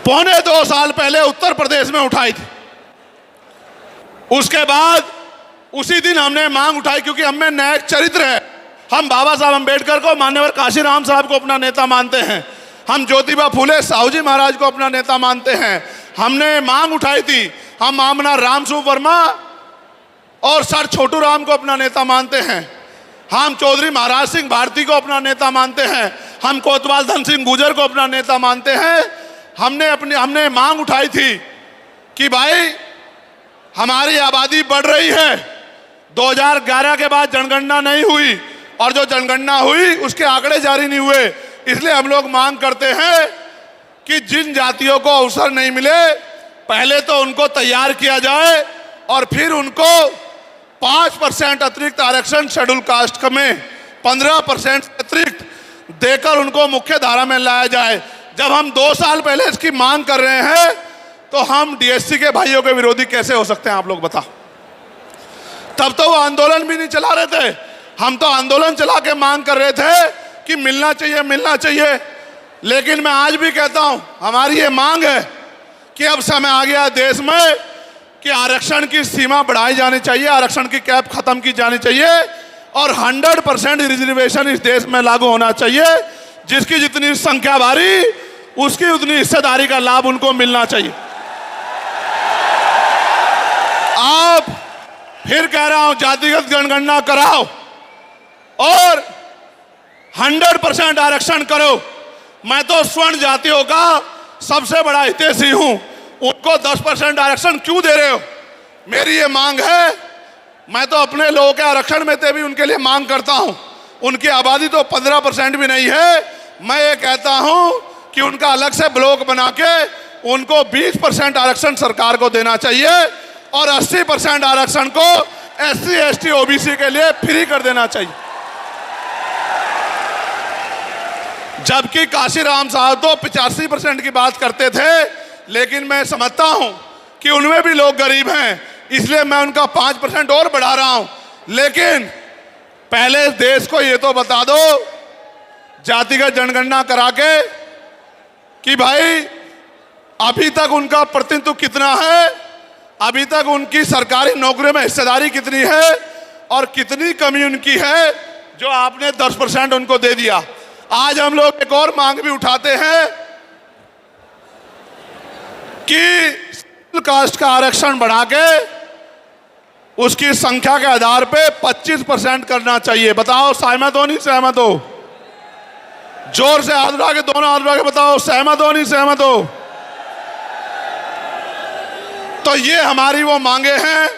पौने 2 साल पहले उत्तर प्रदेश में उठाई थी। उसके बाद उसी दिन हमने मांग उठाई, क्योंकि हमें न्यायिक चरित्र है। हम बाबा साहब अम्बेडकर को, मान्यवर काशीराम साहब को अपना नेता मानते हैं, हम ज्योतिबा फुले साहू जी महाराज को अपना नेता मानते हैं। हमने मांग उठाई थी, हम मामना रामसू वर्मा और सर छोटू राम को अपना नेता मानते हैं, हम चौधरी महाराज सिंह भारती को अपना नेता मानते हैं, हम कोतवाल धन सिंह गुजर को अपना नेता मानते हैं। हमने मांग उठाई थी कि भाई हमारी आबादी बढ़ रही है, 2011 के बाद जनगणना नहीं हुई, और जो जनगणना हुई उसके आंकड़े जारी नहीं हुए, इसलिए हम लोग मांग करते हैं कि जिन जातियों को अवसर नहीं मिले पहले तो उनको तैयार किया जाए और फिर उनको 5% अतिरिक्त आरक्षण शेड्यूल कास्ट में 15% अतिरिक्त देकर उनको मुख्य धारा में लाया जाए। जब हम 2 साल पहले इसकी मांग कर रहे हैं तो हम डीएससी के भाइयों के विरोधी कैसे हो सकते हैं, आप लोग बताओ। तब तो वो आंदोलन भी नहीं चला रहे थे, हम तो आंदोलन चला के मांग कर रहे थे कि मिलना चाहिए मिलना चाहिए। लेकिन मैं आज भी कहता हूं हमारी ये मांग है कि अब समय आ गया देश में कि आरक्षण की सीमा बढ़ाई जानी चाहिए, आरक्षण की कैप खत्म की जानी चाहिए और 100% रिजर्वेशन इस देश में लागू होना चाहिए। जिसकी जितनी संख्या भारी उसकी उतनी हिस्सेदारी का लाभ उनको मिलना चाहिए। आप फिर कह रहा हूं जातिगत जनगणना कराओ और 100% आरक्षण करो। मैं तो स्वर्ण जातियों का सबसे बड़ा हितैषी हूं, उनको 10% आरक्षण क्यों दे रहे हो? मेरी ये मांग है, मैं तो अपने लोगों के आरक्षण में से भी उनके लिए मांग करता हूं। उनकी आबादी तो 15% भी नहीं है। मैं ये कहता हूं कि उनका अलग से ब्लॉक बना के उनको 20% आरक्षण सरकार को देना चाहिए और 80% आरक्षण को SC, ST, OBC के लिए फ्री कर देना चाहिए। जबकि काशीराम साहब तो 85% की बात करते थे, लेकिन मैं समझता हूं कि उनमें भी लोग गरीब हैं, इसलिए मैं उनका 5% और बढ़ा रहा हूं। लेकिन पहले देश को ये तो बता दो जातिगत जनगणना करा के कि भाई अभी तक उनका प्रतिनिधित्व कितना है, अभी तक उनकी सरकारी नौकरियों में हिस्सेदारी कितनी है और कितनी कमी उनकी है जो आपने 10% उनको दे दिया। आज हम लोग एक और मांग भी उठाते हैं कि शेड्यूल कास्ट का आरक्षण बढ़ा के उसकी संख्या के आधार पे 25% करना चाहिए। बताओ सहमत हो नहीं सहमत हो? जोर से हाथ उठा के, दोनों हाथ उठा के बताओ सहमत हो नहीं सहमत हो? तो ये हमारी वो मांगे हैं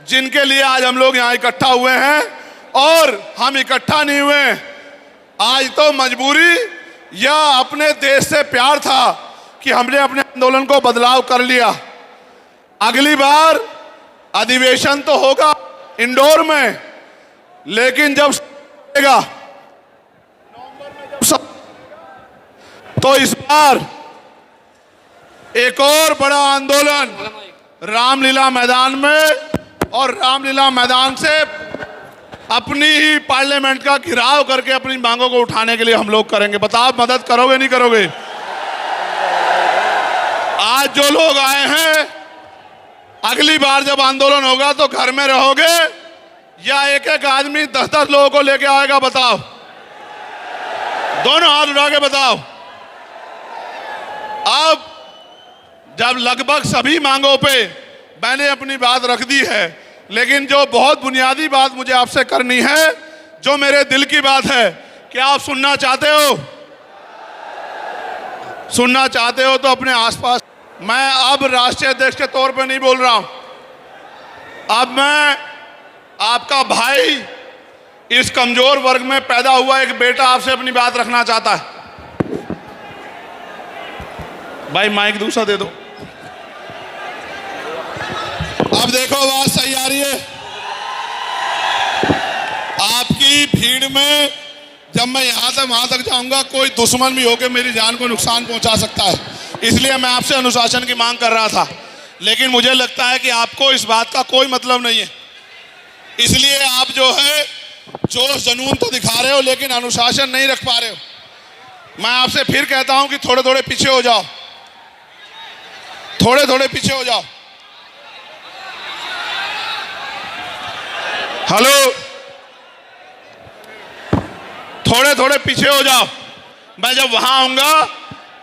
जिनके लिए आज हम लोग यहाँ इकट्ठा हुए हैं। और हम इकट्ठा नहीं हुए आज तो मजबूरी या अपने देश से प्यार था कि हमने अपने आंदोलन को बदलाव कर लिया। अगली बार अधिवेशन तो होगा इंदौर में, लेकिन जब तो इस बार एक और बड़ा आंदोलन रामलीला मैदान में और रामलीला मैदान से अपनी ही पार्लियामेंट का घेराव करके अपनी मांगों को उठाने के लिए हम लोग करेंगे। बताओ मदद करोगे नहीं करोगे? आज जो लोग आए हैं, अगली बार जब आंदोलन होगा तो घर में रहोगे या एक एक आदमी 10-10 लोगों को लेके आएगा? बताओ, दोनों हाथ उठा के बताओ। अब जब लगभग सभी मांगों पे मैंने अपनी बात रख दी है, लेकिन जो बहुत बुनियादी बात मुझे आपसे करनी है, जो मेरे दिल की बात है, क्या आप सुनना चाहते हो? सुनना चाहते हो तो अपने आसपास। मैं अब राष्ट्रीय अध्यक्ष के तौर पे नहीं बोल रहा हूं, अब मैं आपका भाई, इस कमजोर वर्ग में पैदा हुआ एक बेटा आपसे अपनी बात रखना चाहता है। भाई माइक दूसरा दे दो। अब देखो आवाज सही आ रही है? आपकी भीड़ में जब मैं यहां से वहां तक जाऊंगा, कोई दुश्मन भी होकर मेरी जान को नुकसान पहुंचा सकता है, इसलिए मैं आपसे अनुशासन की मांग कर रहा था। लेकिन मुझे लगता है कि आपको इस बात का कोई मतलब नहीं है, इसलिए आप जो है जोश जुनून तो दिखा रहे हो लेकिन अनुशासन नहीं रख पा रहे हो। मैं आपसे फिर कहता हूं कि थोड़े थोड़े पीछे हो जाओ, थोड़े थोड़े पीछे हो जाओ। हेलो, थोड़े थोड़े पीछे हो जाओ। मैं जब वहां आऊंगा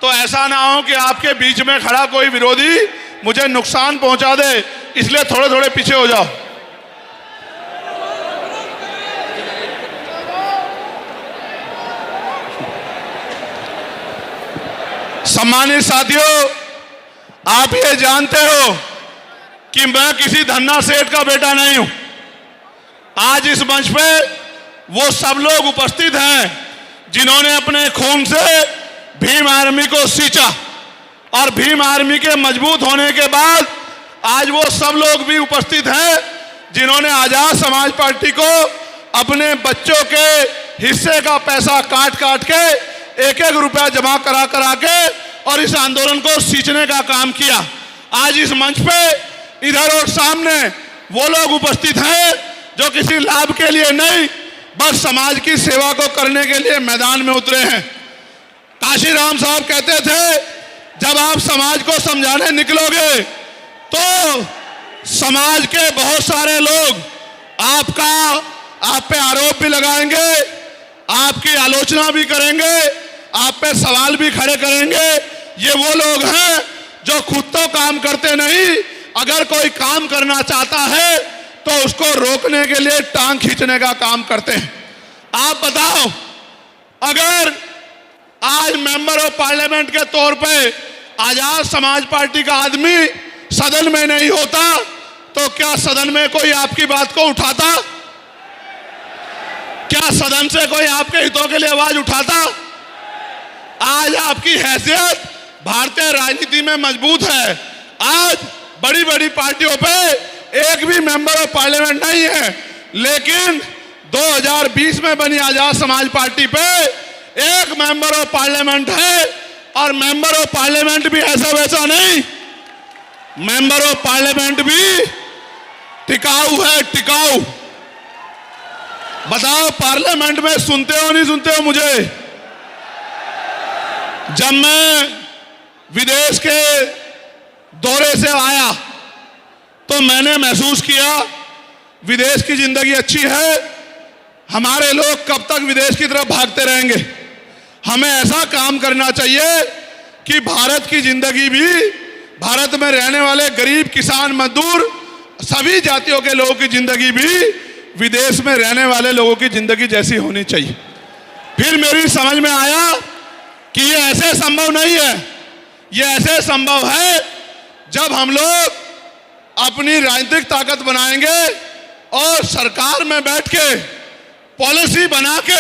तो ऐसा ना हो कि आपके बीच में खड़ा कोई विरोधी मुझे नुकसान पहुंचा दे, इसलिए थोड़े थोड़े पीछे हो जाओ। सम्मानित साथियों, आप ये जानते हो कि मैं किसी धन्ना सेठ का बेटा नहीं हूं। आज इस मंच पे वो सब लोग उपस्थित हैं जिन्होंने अपने खून से भीम आर्मी को सींचा। और भीम आर्मी के मजबूत होने के बाद आज वो सब लोग भी उपस्थित हैं जिन्होंने आजाद समाज पार्टी को अपने बच्चों के हिस्से का पैसा काट काट के एक एक रुपया जमा करा करा के और इस आंदोलन को सींचने का काम किया। आज इस मंच पे इधर और सामने वो लोग उपस्थित हैं जो किसी लाभ के लिए नहीं, बस समाज की सेवा को करने के लिए मैदान में उतरे हैं। काशीराम साहब कहते थे, जब आप समाज को समझाने निकलोगे तो समाज के बहुत सारे लोग आप पे आरोप भी लगाएंगे, आपकी आलोचना भी करेंगे, आप पे सवाल भी खड़े करेंगे। ये वो लोग हैं जो खुद तो काम करते नहीं, अगर कोई काम करना चाहता है तो उसको रोकने के लिए टांग खींचने का काम करते हैं। आप बताओ, अगर आज मेंबर ऑफ पार्लियामेंट के तौर पे आजाद समाज पार्टी का आदमी सदन में नहीं होता तो क्या सदन में कोई आपकी बात को उठाता? क्या सदन से कोई आपके हितों के लिए आवाज उठाता? आज आपकी हैसियत भारतीय राजनीति में मजबूत है। आज बड़ी बड़ी पार्टियों पे एक भी मेंबर ऑफ पार्लियामेंट नहीं है, लेकिन 2020 में बनी आजाद समाज पार्टी पे एक मेंबर ऑफ पार्लियामेंट है। और मेंबर ऑफ पार्लियामेंट भी ऐसा वैसा नहीं, मेंबर ऑफ पार्लियामेंट भी टिकाऊ है, टिकाऊ। बताओ, पार्लियामेंट में सुनते हो नहीं सुनते हो मुझे? जब मैं विदेश के दौरे से आया तो मैंने महसूस किया विदेश की जिंदगी अच्छी है। हमारे लोग कब तक विदेश की तरफ भागते रहेंगे? हमें ऐसा काम करना चाहिए कि भारत की जिंदगी भी, भारत में रहने वाले गरीब, किसान, मजदूर, सभी जातियों के लोगों की जिंदगी भी विदेश में रहने वाले लोगों की जिंदगी जैसी होनी चाहिए। फिर मेरी समझ में आया कि ये ऐसे संभव नहीं है। ये ऐसे संभव है जब हम लोग अपनी राजनीतिक ताकत बनाएंगे और सरकार में बैठ के पॉलिसी बना के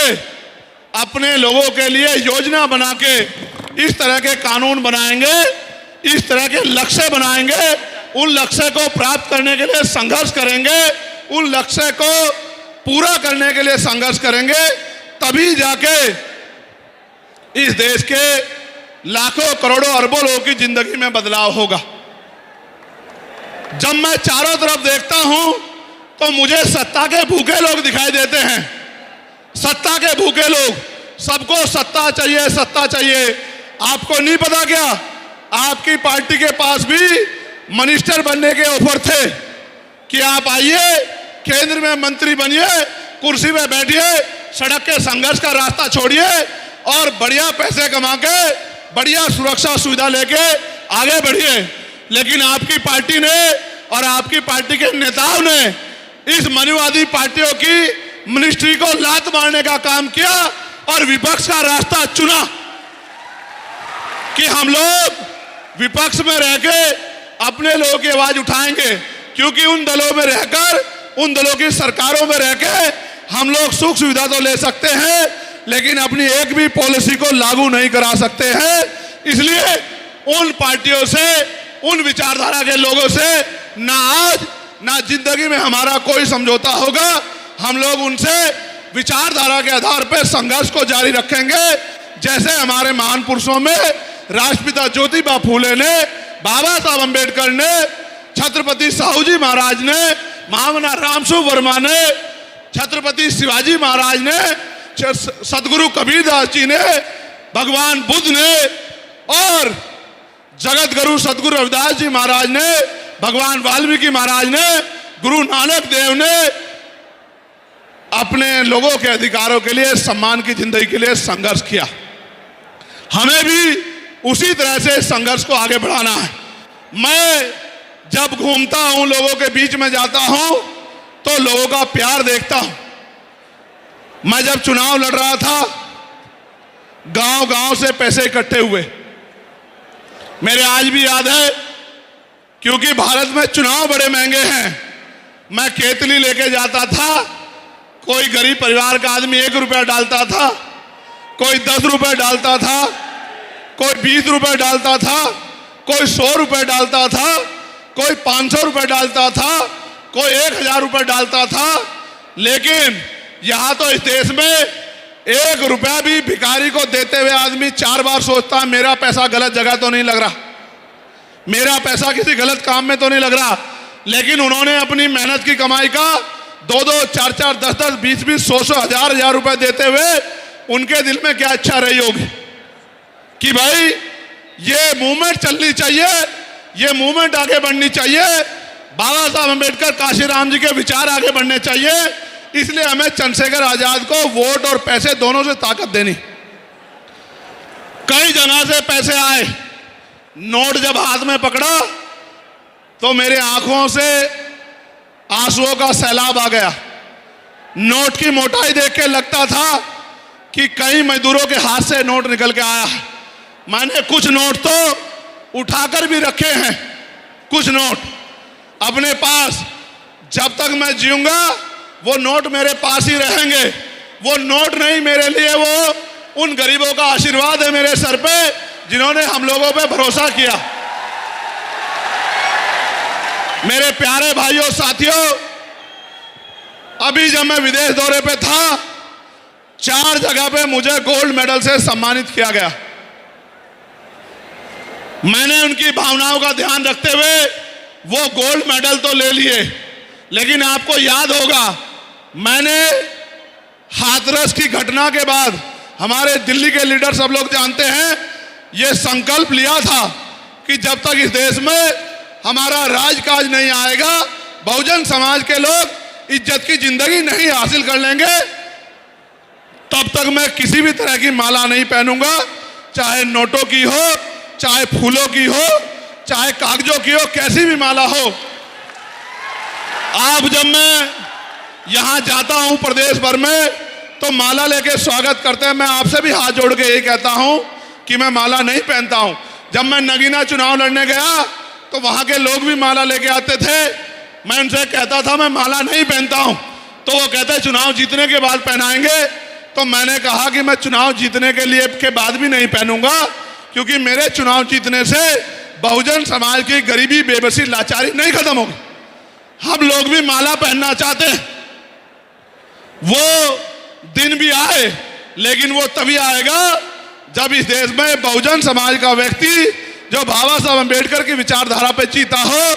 अपने लोगों के लिए योजना बना के इस तरह के कानून बनाएंगे, इस तरह के लक्ष्य बनाएंगे, उन लक्ष्य को प्राप्त करने के लिए संघर्ष करेंगे, उन लक्ष्य को पूरा करने के लिए संघर्ष करेंगे, तभी जाके इस देश के लाखों करोड़ों अरबों लोगों की जिंदगी में बदलाव होगा। जब मैं चारों तरफ देखता हूं तो मुझे सत्ता के भूखे लोग दिखाई देते हैं। सत्ता के भूखे लोग, सबको सत्ता चाहिए, सत्ता चाहिए। आपको नहीं पता क्या, आपकी पार्टी के पास भी मिनिस्टर बनने के ऑफर थे कि आप आइए, केंद्र में मंत्री बनिए, कुर्सी पे बैठिए, सड़क के संघर्ष का रास्ता छोड़िए और बढ़िया पैसे कमा के बढ़िया सुरक्षा सुविधा लेके आगे बढ़िए। लेकिन आपकी पार्टी ने और आपकी पार्टी के नेताओं ने इस मनुवादी पार्टियों की मिनिस्ट्री को लात मारने का काम किया और विपक्ष का रास्ता चुना कि हम लोग विपक्ष में रह के अपने लोगों की आवाज उठाएंगे, क्योंकि उन दलों में रहकर, उन दलों की सरकारों में रह के हम लोग सुख सुविधा तो ले सकते हैं लेकिन अपनी एक भी पॉलिसी को लागू नहीं करा सकते हैं। इसलिए उन पार्टियों से, उन विचारधारा के लोगों से ना आज ना जिंदगी में हमारा कोई समझौता होगा। हम लोग उनसे विचारधारा के आधार पर संघर्ष को जारी रखेंगे, जैसे हमारे महान पुरुषों में राष्ट्रपिता ज्योतिबा फूले ने, बाबा साहब अम्बेडकर ने, छत्रपति साहू जी महाराज ने, महामना रामसु वर्मा ने, छत्रपति शिवाजी महाराज ने, सदगुरु कबीरदास जी ने, भगवान बुद्ध ने और जगत गुरु सदगुरु रविदास जी महाराज ने, भगवान वाल्मीकि महाराज ने, गुरु नानक देव ने अपने लोगों के अधिकारों के लिए, सम्मान की जिंदगी के लिए संघर्ष किया। हमें भी उसी तरह से संघर्ष को आगे बढ़ाना है। मैं जब घूमता हूं, लोगों के बीच में जाता हूं तो लोगों का प्यार देखता हूं। मैं जब चुनाव लड़ रहा था, गांव गांव से पैसे इकट्ठे हुए, मेरे आज भी याद है, क्योंकि भारत में चुनाव बड़े महंगे हैं। मैं केतली लेके जाता था, कोई गरीब परिवार का आदमी 1 रुपया डालता था, कोई 10 रुपए डालता था, कोई 20 रुपए डालता था। कोई 100 रुपए डालता था, कोई 500 रुपए डालता था, कोई 1000 रुपए डालता था। लेकिन यहां तो इस देश में 1 रुपया भी भिखारी को देते हुए आदमी 4 बार सोचता है मेरा पैसा गलत जगह तो नहीं लग रहा, मेरा पैसा किसी गलत काम में तो नहीं लग रहा। लेकिन उन्होंने अपनी मेहनत की कमाई का 2-2, 4-4, 10-10, 20-20, 100-100, 1000-1000 रुपए देते हुए उनके दिल में क्या इच्छा रही होगी कि भाई ये मूवमेंट चलनी चाहिए, ये मूवमेंट आगे बढ़नी चाहिए, बाबा साहब अम्बेडकर, काशीराम जी के विचार आगे बढ़ने चाहिए, इसलिए हमें चंद्रशेखर आजाद को वोट और पैसे दोनों से ताकत देनी। कई जगह से पैसे आए, नोट जब हाथ में पकड़ा तो मेरे आंखों से आंसुओं का सैलाब आ गया। नोट की मोटाई देख के लगता था कि कई मजदूरों के हाथ से नोट निकल के आया। मैंने कुछ नोट तो उठाकर भी रखे हैं, कुछ नोट अपने पास, जब तक मैं जीऊंगा वो नोट मेरे पास ही रहेंगे। वो नोट नहीं मेरे लिए, वो उन गरीबों का आशीर्वाद है मेरे सर पे जिन्होंने हम लोगों पे भरोसा किया। मेरे प्यारे भाइयों साथियों, अभी जब मैं विदेश दौरे पे था 4 जगह पे मुझे गोल्ड मेडल से सम्मानित किया गया। मैंने उनकी भावनाओं का ध्यान रखते हुए वो गोल्ड मेडल तो ले लिए, लेकिन आपको याद होगा मैंने हाथरस की घटना के बाद, हमारे दिल्ली के लीडर सब लोग जानते हैं, ये संकल्प लिया था कि जब तक इस देश में हमारा राजकाज नहीं आएगा, बहुजन समाज के लोग इज्जत की जिंदगी नहीं हासिल कर लेंगे, तब तक मैं किसी भी तरह की माला नहीं पहनूंगा, चाहे नोटों की हो, चाहे फूलों की हो, चाहे कागजों की हो, कैसी भी माला हो। अब जब मैं यहां जाता हूं प्रदेश भर में तो माला लेके स्वागत करते हैं। मैं आपसे भी हाथ जोड़ के यही कहता हूं कि मैं माला नहीं पहनता हूं। जब मैं नगीना चुनाव लड़ने गया तो वहां के लोग भी माला लेके आते थे, मैं उनसे कहता था मैं माला नहीं पहनता हूं, तो वो कहते चुनाव जीतने के बाद पहनाएंगे। तो मैंने कहा कि मैं चुनाव जीतने के लिए के बाद भी नहीं पहनूंगा, क्योंकि मेरे चुनाव जीतने से बहुजन समाज की गरीबी, बेबसी, लाचारी नहीं खत्म होगी। हम लोग भी माला पहनना चाहते हैं। वो दिन भी आए, लेकिन वो तभी आएगा जब इस देश में बहुजन समाज का व्यक्ति जो बाबा साहब अम्बेडकर की विचारधारा पे जीता हो,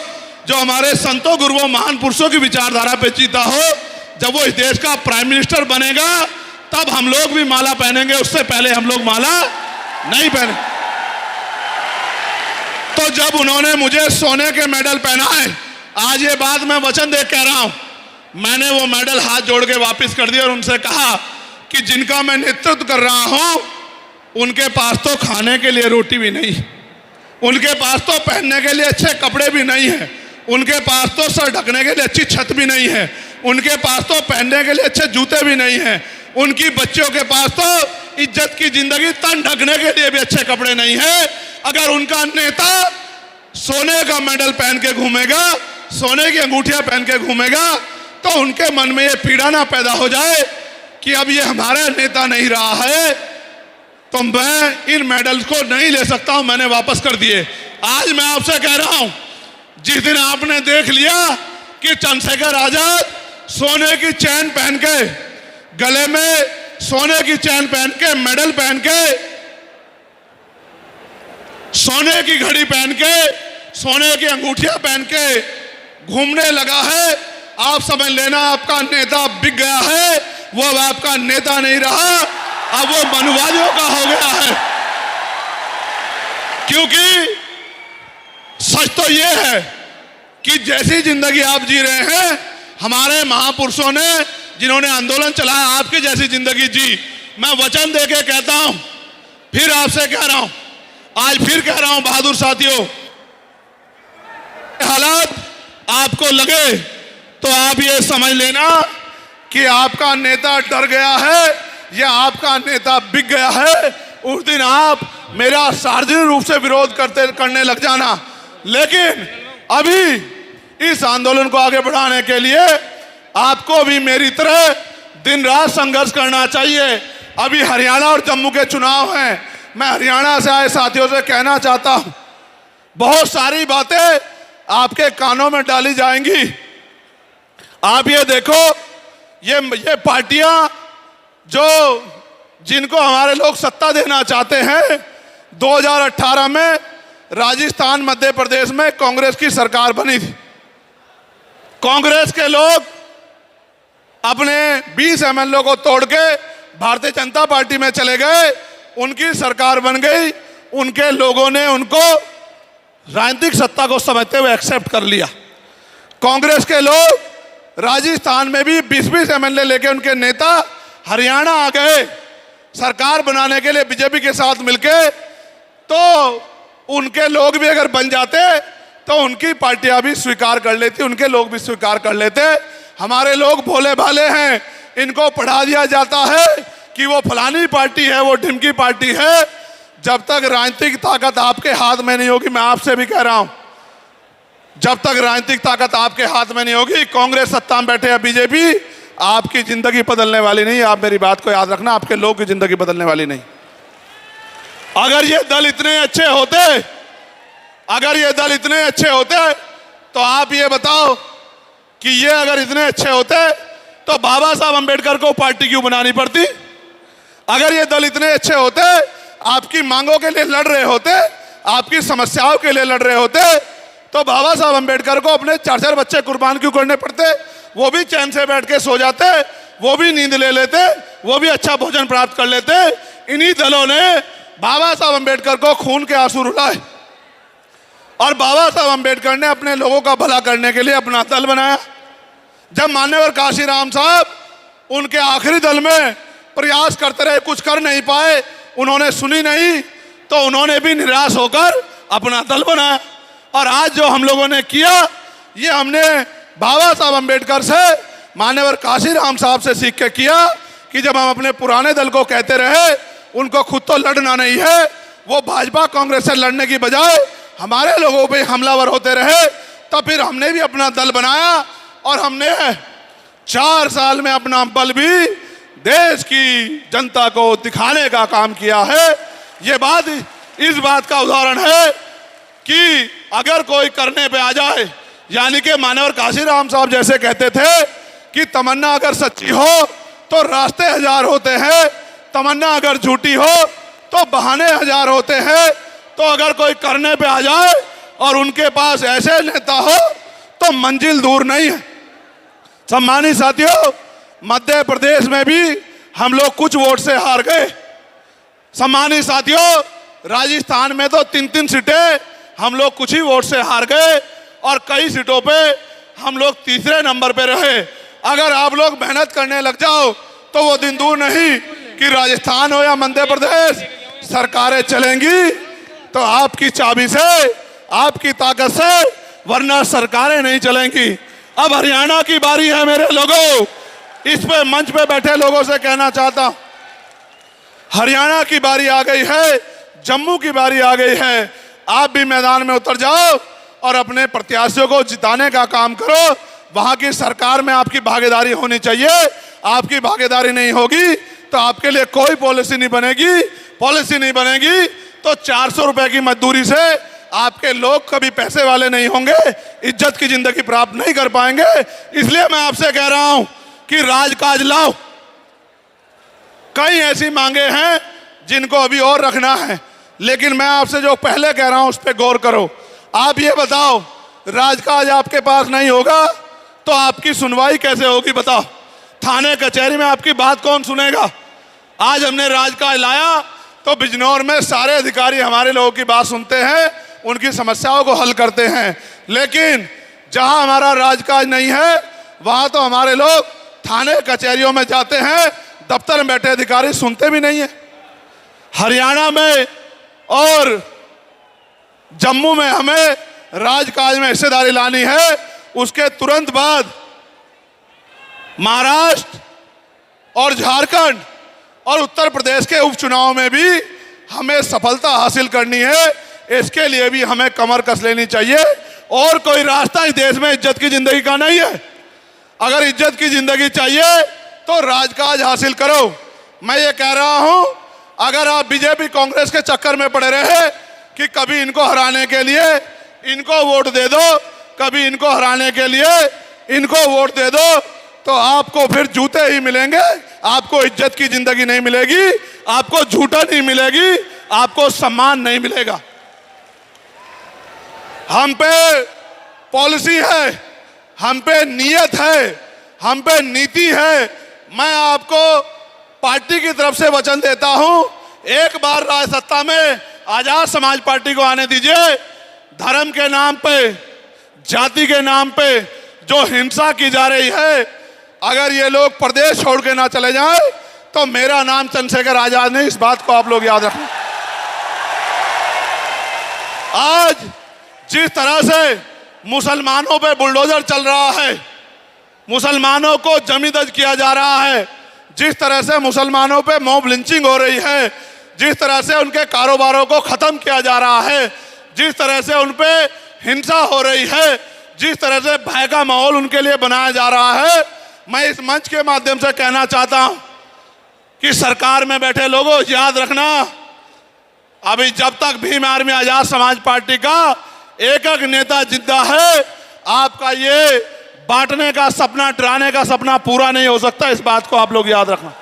जो हमारे संतों, गुरुओं, महान पुरुषों की विचारधारा पे जीता हो, जब वो इस देश का प्राइम मिनिस्टर बनेगा तब हम लोग भी माला पहनेंगे। उससे पहले हम लोग माला नहीं पहने। तो जब उन्होंने मुझे सोने के मेडल पहनाए, आज ये बात मैं वचन दे कह रहा हूं, मैंने वो मेडल हाथ जोड़ के वापस कर दिया और उनसे कहा कि जिनका मैं नेतृत्व कर रहा हूं उनके पास तो खाने के लिए रोटी भी नहीं, उनके पास तो पहनने के लिए अच्छे कपड़े भी नहीं है, उनके पास तो सर ढकने के लिए अच्छी छत भी नहीं है, उनके पास तो पहनने के लिए अच्छे जूते भी नहीं है, उनकी बच्चों के पास तो इज्जत की जिंदगी, तन ढकने के लिए भी अच्छे कपड़े नहीं है। अगर उनका नेता सोने का मेडल पहन के घूमेगा, सोने की अंगूठियां पहन के घूमेगा, तो उनके मन में ये पीड़ा ना पैदा हो जाए कि अब ये हमारा नेता नहीं रहा है, तो मैं इन मेडल को नहीं ले सकता हूं। मैंने वापस कर दिए। आज मैं आपसे कह रहा हूं, जिस दिन आपने देख लिया कि चंद्रशेखर आजाद सोने की चैन पहन के, गले में सोने की चैन पहन के, मेडल पहन के, सोने की घड़ी पहन के, सोने की अंगूठियां पहन के घूमने लगा है, आप समझ लेना आपका नेता बिक गया है। वो अब आपका नेता नहीं रहा, अब वो मनुवादियों का हो गया है। क्योंकि सच तो ये है कि जैसी जिंदगी आप जी रहे हैं, हमारे महापुरुषों ने जिन्होंने आंदोलन चलाया आपकी जैसी जिंदगी जी। मैं वचन देके कहता हूं, फिर आपसे कह रहा हूं, आज फिर कह रहा हूं बहादुर साथियों, हालात आपको लगे तो आप ये समझ लेना कि आपका नेता डर गया है या आपका नेता बिक गया है। उस दिन आप मेरा सार्वजनिक रूप से विरोध करने लग जाना, लेकिन अभी इस आंदोलन को आगे बढ़ाने के लिए आपको भी मेरी तरह दिन रात संघर्ष करना चाहिए। अभी हरियाणा और जम्मू के चुनाव हैं। मैं हरियाणा से आए साथियों से कहना चाहता हूं, बहुत सारी बातें आपके कानों में डाली जाएंगी। आप ये देखो, ये पार्टियां जिनको हमारे लोग सत्ता देना चाहते हैं, 2018 में राजस्थान मध्य प्रदेश में कांग्रेस की सरकार बनी थी। कांग्रेस के लोग अपने 20 एमएलए को तोड़ के भारतीय जनता पार्टी में चले गए, उनकी सरकार बन गई। उनके लोगों ने उनको राजनीतिक सत्ता को समझते हुए एक्सेप्ट कर लिया। कांग्रेस के लोग राजस्थान में भी 20-20 एमएलए लेके उनके नेता हरियाणा आ गए सरकार बनाने के लिए बीजेपी के साथ मिलके। तो उनके लोग भी अगर बन जाते तो उनकी पार्टियां भी स्वीकार कर लेती, उनके लोग भी स्वीकार कर लेते। हमारे लोग भोले भाले हैं, इनको पढ़ा दिया जाता है कि वो फलानी पार्टी है, वो ढिमकी पार्टी है। जब तक राजनीतिक ताकत आपके हाथ में नहीं होगी, मैं आपसे भी कह रहा हूं, जब तक राजनीतिक ताकत आपके हाथ में नहीं होगी, कांग्रेस सत्ता में बैठे या बीजेपी, आपकी जिंदगी बदलने वाली नहीं। आप मेरी बात को याद रखना, आपके लोग की जिंदगी बदलने वाली नहीं। अगर ये दल इतने अच्छे होते, अगर ये दल इतने अच्छे होते तो आप ये बताओ कि ये अगर इतने अच्छे होते तो बाबा साहब अंबेडकर को पार्टी क्यों बनानी पड़ती? अगर ये दल इतने अच्छे होते, आपकी मांगों के लिए लड़ रहे होते, आपकी समस्याओं के लिए लड़ रहे होते, तो बाबा साहब अंबेडकर को अपने 4-4 बच्चे कुर्बान क्यों करने पड़ते? वो भी चैन से बैठ के सो जाते, वो भी नींद ले लेते, वो भी अच्छा भोजन प्राप्त कर लेते। इन्हीं दलों ने बाबा साहब अंबेडकर को खून के आंसू रुलाए और बाबा साहब अंबेडकर ने अपने लोगों का भला करने के लिए अपना दल बनाया। जब मान्यवर काशीराम साहब उनके आखिरी दल में प्रयास करते रहे, कुछ कर नहीं पाए, उन्होंने सुनी नहीं, तो उन्होंने भी निराश होकर अपना दल बनाया। और आज जो हम लोगों ने किया, ये हमने बाबा साहब अंबेडकर से, मान्यवर काशीराम साहब से सीख के किया कि जब हम अपने पुराने दल को कहते रहे उनको खुद तो लड़ना नहीं है, वो भाजपा कांग्रेस से लड़ने की बजाय हमारे लोगों पे हमलावर होते रहे, तब फिर हमने भी अपना दल बनाया और हमने 4 साल में अपना बल भी देश की जनता को दिखाने का काम किया है। ये बात इस बात का उदाहरण है कि अगर कोई करने पे आ जाए, यानी कि मान्यवर काशीराम साहब जैसे कहते थे कि तमन्ना अगर सच्ची हो तो रास्ते 1000 होते हैं, तमन्ना अगर झूठी हो तो बहाने 1000 होते हैं। तो अगर कोई करने पे आ जाए और उनके पास ऐसे नेता हो तो मंजिल दूर नहीं है। सम्मानित साथियों, मध्य प्रदेश में भी हम लोग कुछ वोट से हार गए। सम्मानित साथियों, राजस्थान में तो 3-3 सीटें हम लोग कुछ ही वोट से हार गए और कई सीटों पे हम लोग तीसरे नंबर पे रहे। अगर आप लोग मेहनत करने लग जाओ तो वो दिन दूर नहीं कि राजस्थान हो या मध्य प्रदेश, सरकारें चलेंगी तो आपकी चाबी से, आपकी ताकत से, वरना सरकारें नहीं चलेंगी। अब हरियाणा की बारी है मेरे लोगों, इस पे मंच पे बैठे लोगों से कहना चाहता हूं, हरियाणा की बारी आ गई है, जम्मू की बारी आ गई है। आप भी मैदान में उतर जाओ और अपने प्रत्याशियों को जिताने का काम करो। वहां की सरकार में आपकी भागीदारी होनी चाहिए। आपकी भागीदारी नहीं होगी तो आपके लिए कोई पॉलिसी नहीं बनेगी। पॉलिसी नहीं बनेगी तो 400 रुपए की मजदूरी से आपके लोग कभी पैसे वाले नहीं होंगे, इज्जत की जिंदगी प्राप्त नहीं कर पाएंगे। इसलिए मैं आपसे कह रहा हूं कि राजकाज लाओ। कई ऐसी मांगे हैं जिनको अभी और रखना है, लेकिन मैं आपसे जो पहले कह रहा हूं उस पर गौर करो। आप ये बताओ, राजकाज आपके पास नहीं होगा तो आपकी सुनवाई कैसे होगी? बताओ, थाने कचहरी में आपकी बात कौन सुनेगा? आज हमने राजकाज लाया तो बिजनौर में सारे अधिकारी हमारे लोगों की बात सुनते हैं, उनकी समस्याओं को हल करते हैं। लेकिन जहां हमारा राजकाज नहीं है वहां तो हमारे लोग थाने कचहरियों में जाते हैं, दफ्तर में बैठे अधिकारी सुनते भी नहीं है। हरियाणा में और जम्मू में हमें राजकाज में हिस्सेदारी लानी है। उसके तुरंत बाद महाराष्ट्र और झारखंड और उत्तर प्रदेश के उपचुनाव में भी हमें सफलता हासिल करनी है। इसके लिए भी हमें कमर कस लेनी चाहिए और कोई रास्ता इस देश में इज्जत की जिंदगी का नहीं है। अगर इज्जत की जिंदगी चाहिए तो राजकाज हासिल करो। मैं ये कह रहा हूं, अगर आप बीजेपी कांग्रेस के चक्कर में पड़े रहे कि कभी इनको हराने के लिए इनको वोट दे दो, कभी इनको हराने के लिए इनको वोट दे दो, तो आपको फिर जूते ही मिलेंगे, आपको इज्जत की जिंदगी नहीं मिलेगी, आपको झूठा नहीं मिलेगी, आपको सम्मान नहीं मिलेगा। हम पे पॉलिसी है, हम पे नीयत है, हम पे नीति है। मैं आपको पार्टी की तरफ से वचन देता हूं, एक बार राज सत्ता में आजाद समाज पार्टी को आने दीजिए। धर्म के नाम पे, जाति के नाम पे जो हिंसा की जा रही है, अगर ये लोग प्रदेश छोड़ के ना चले जाएं तो मेरा नाम चंद्रशेखर आजाद नहीं, इस बात को आप लोग याद रखें। आज जिस तरह से मुसलमानों पे बुलडोजर चल रहा है, मुसलमानों को जमी दज किया जा रहा है, जिस तरह से मुसलमानों पे मॉब लिंचिंग हो रही है, जिस तरह से उनके कारोबारों को खत्म किया जा रहा है, जिस तरह से उन पे हिंसा हो रही है, जिस तरह से भय का माहौल उनके लिए बनाया जा रहा है, मैं इस मंच के माध्यम से कहना चाहता हूं कि सरकार में बैठे लोगों, याद रखना, अभी जब तक भीम आर्मी आजाद समाज पार्टी का एक एक नेता जिंदा है, आपका ये बांटने का सपना, डराने का सपना पूरा नहीं हो सकता। इस बात को आप लोग याद रखना।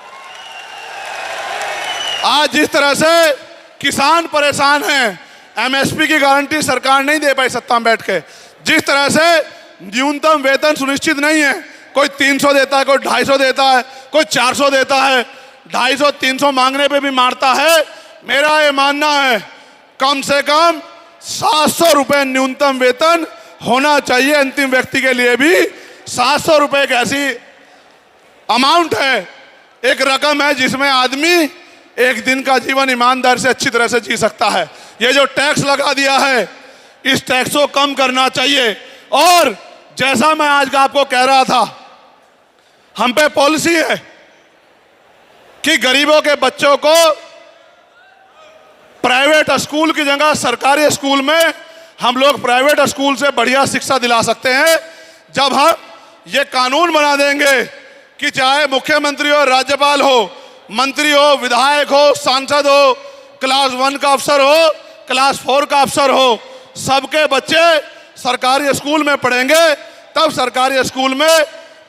आज जिस तरह से किसान परेशान हैं, एमएसपी की गारंटी सरकार नहीं दे पाई सत्ता में बैठ के, जिस तरह से न्यूनतम वेतन सुनिश्चित नहीं है, कोई 300 देता है, कोई 250 देता है, कोई 400 देता है, 250-300 मांगने पे भी मारता है। मेरा ये मानना है कम से कम 700 रुपए न्यूनतम वेतन होना चाहिए अंतिम व्यक्ति के लिए भी। 700 रुपए एक ऐसी अमाउंट है, एक रकम है जिसमें आदमी एक दिन का जीवन ईमानदार से अच्छी तरह से जी सकता है। ये जो टैक्स लगा दिया है, इस टैक्स को कम करना चाहिए। और जैसा मैं आज आपको कह रहा था, हम पे पॉलिसी है कि गरीबों के बच्चों को प्राइवेट स्कूल की जगह सरकारी स्कूल में हम लोग प्राइवेट स्कूल से बढ़िया शिक्षा दिला सकते हैं। जब हम ये कानून बना देंगे कि चाहे मुख्यमंत्री हो, राज्यपाल हो, मंत्री हो, विधायक हो, सांसद हो, क्लास 1 का अफसर हो, क्लास 4 का अफसर हो, सबके बच्चे सरकारी स्कूल में पढ़ेंगे, तब सरकारी स्कूल में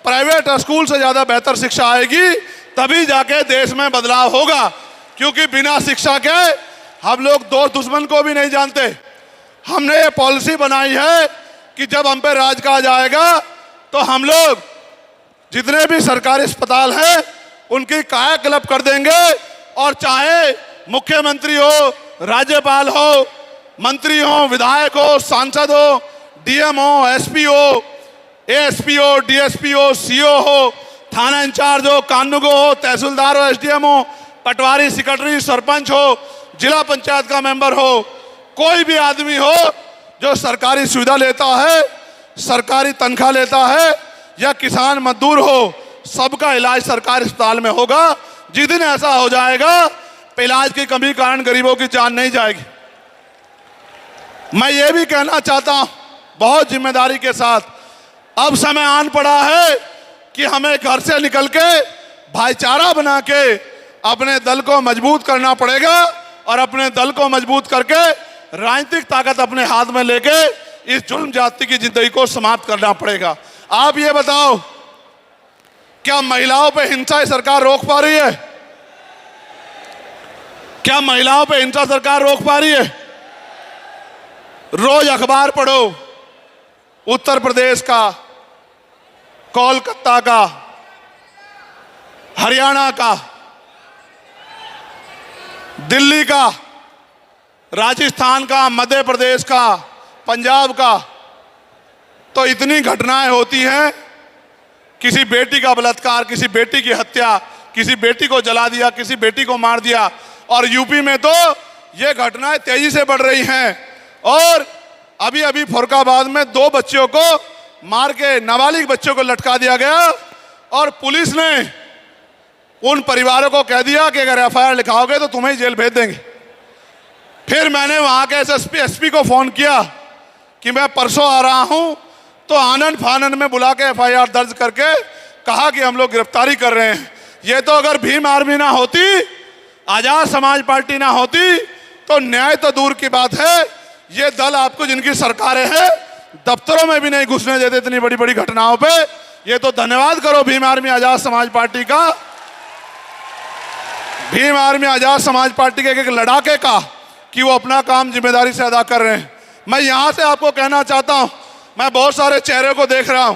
प्राइवेट स्कूल से ज़्यादा बेहतर शिक्षा आएगी, तभी जाके देश में बदलाव होगा। क्योंकि बिना शिक्षा के हम लोग दोस्त दुश्मन को भी नहीं जानते। हमने ये पॉलिसी बनाई है कि जब हम पे राज कहा जाएगा तो हम लोग जितने भी सरकारी अस्पताल हैं उनकी कायाकल्प कर देंगे, और चाहे मुख्यमंत्री हो, राज्यपाल हो, मंत्री हो, विधायक हो, सांसद हो, डीएम हो, एसपी हो, एएसपी हो, डीएसपी हो, सीओ हो, थाना इंचार्ज हो, कानूगो हो, तहसीलदार हो, एसडीएम हो, पटवारी, सेक्रेटरी, सरपंच हो, जिला पंचायत का मेंबर हो, कोई भी आदमी हो जो सरकारी सुविधा लेता है, सरकारी तनख्वाह लेता है, या किसान मजदूर हो, सबका इलाज सरकारी अस्पताल में होगा। जिस दिन ऐसा हो जाएगा, इलाज की कमी के कारण गरीबों की जान नहीं जाएगी। मैं ये भी कहना चाहता हूं बहुत जिम्मेदारी के साथ, अब समय आन पड़ा है कि हमें घर से निकल के भाईचारा बना के अपने दल को मजबूत करना पड़ेगा, और अपने दल को मजबूत करके राजनीतिक ताकत अपने हाथ में लेके इस जुल्म जाति की जिंदगी को समाप्त करना पड़ेगा। आप ये बताओ, क्या महिलाओं पे हिंसा सरकार रोक पा रही है? क्या महिलाओं पे हिंसा सरकार रोक पा रही है? रोज अखबार पढ़ो, उत्तर प्रदेश का, कोलकाता का, हरियाणा का, दिल्ली का, राजस्थान का, मध्य प्रदेश का, पंजाब का, तो इतनी घटनाएं होती हैं। किसी बेटी का बलात्कार, किसी बेटी की हत्या, किसी बेटी को जला दिया, किसी बेटी को मार दिया, और यूपी में तो ये घटनाएं तेजी से बढ़ रही हैं। और अभी अभी फरुखाबाद में 2 बच्चों को मार के, नाबालिग बच्चों को लटका दिया गया, और पुलिस ने उन परिवारों को कह दिया कि अगर एफआईआर लिखाओगे तो तुम्हें जेल भेज देंगे। फिर मैंने वहां के एसपी को फोन किया कि मैं परसों आ रहा हूं, तो आनंद फानंद में बुला के एफआईआर दर्ज करके कहा कि हम लोग गिरफ्तारी कर रहे हैं। ये तो अगर भीम आर्मी ना होती, आजाद समाज पार्टी ना होती, तो न्याय तो दूर की बात है, ये दल आपको जिनकी सरकारें हैं दफ्तरों में भी नहीं घुसने देते इतनी बड़ी बड़ी घटनाओं पे। ये तो धन्यवाद करो भीम आर्मी आजाद समाज पार्टी का, भीम आर्मी आजाद समाज पार्टी के एक लड़ाके का, कि वो अपना काम जिम्मेदारी से अदा कर रहे हैं। मैं यहां से आपको कहना चाहता हूं, मैं बहुत सारे चेहरे को देख रहा हूं।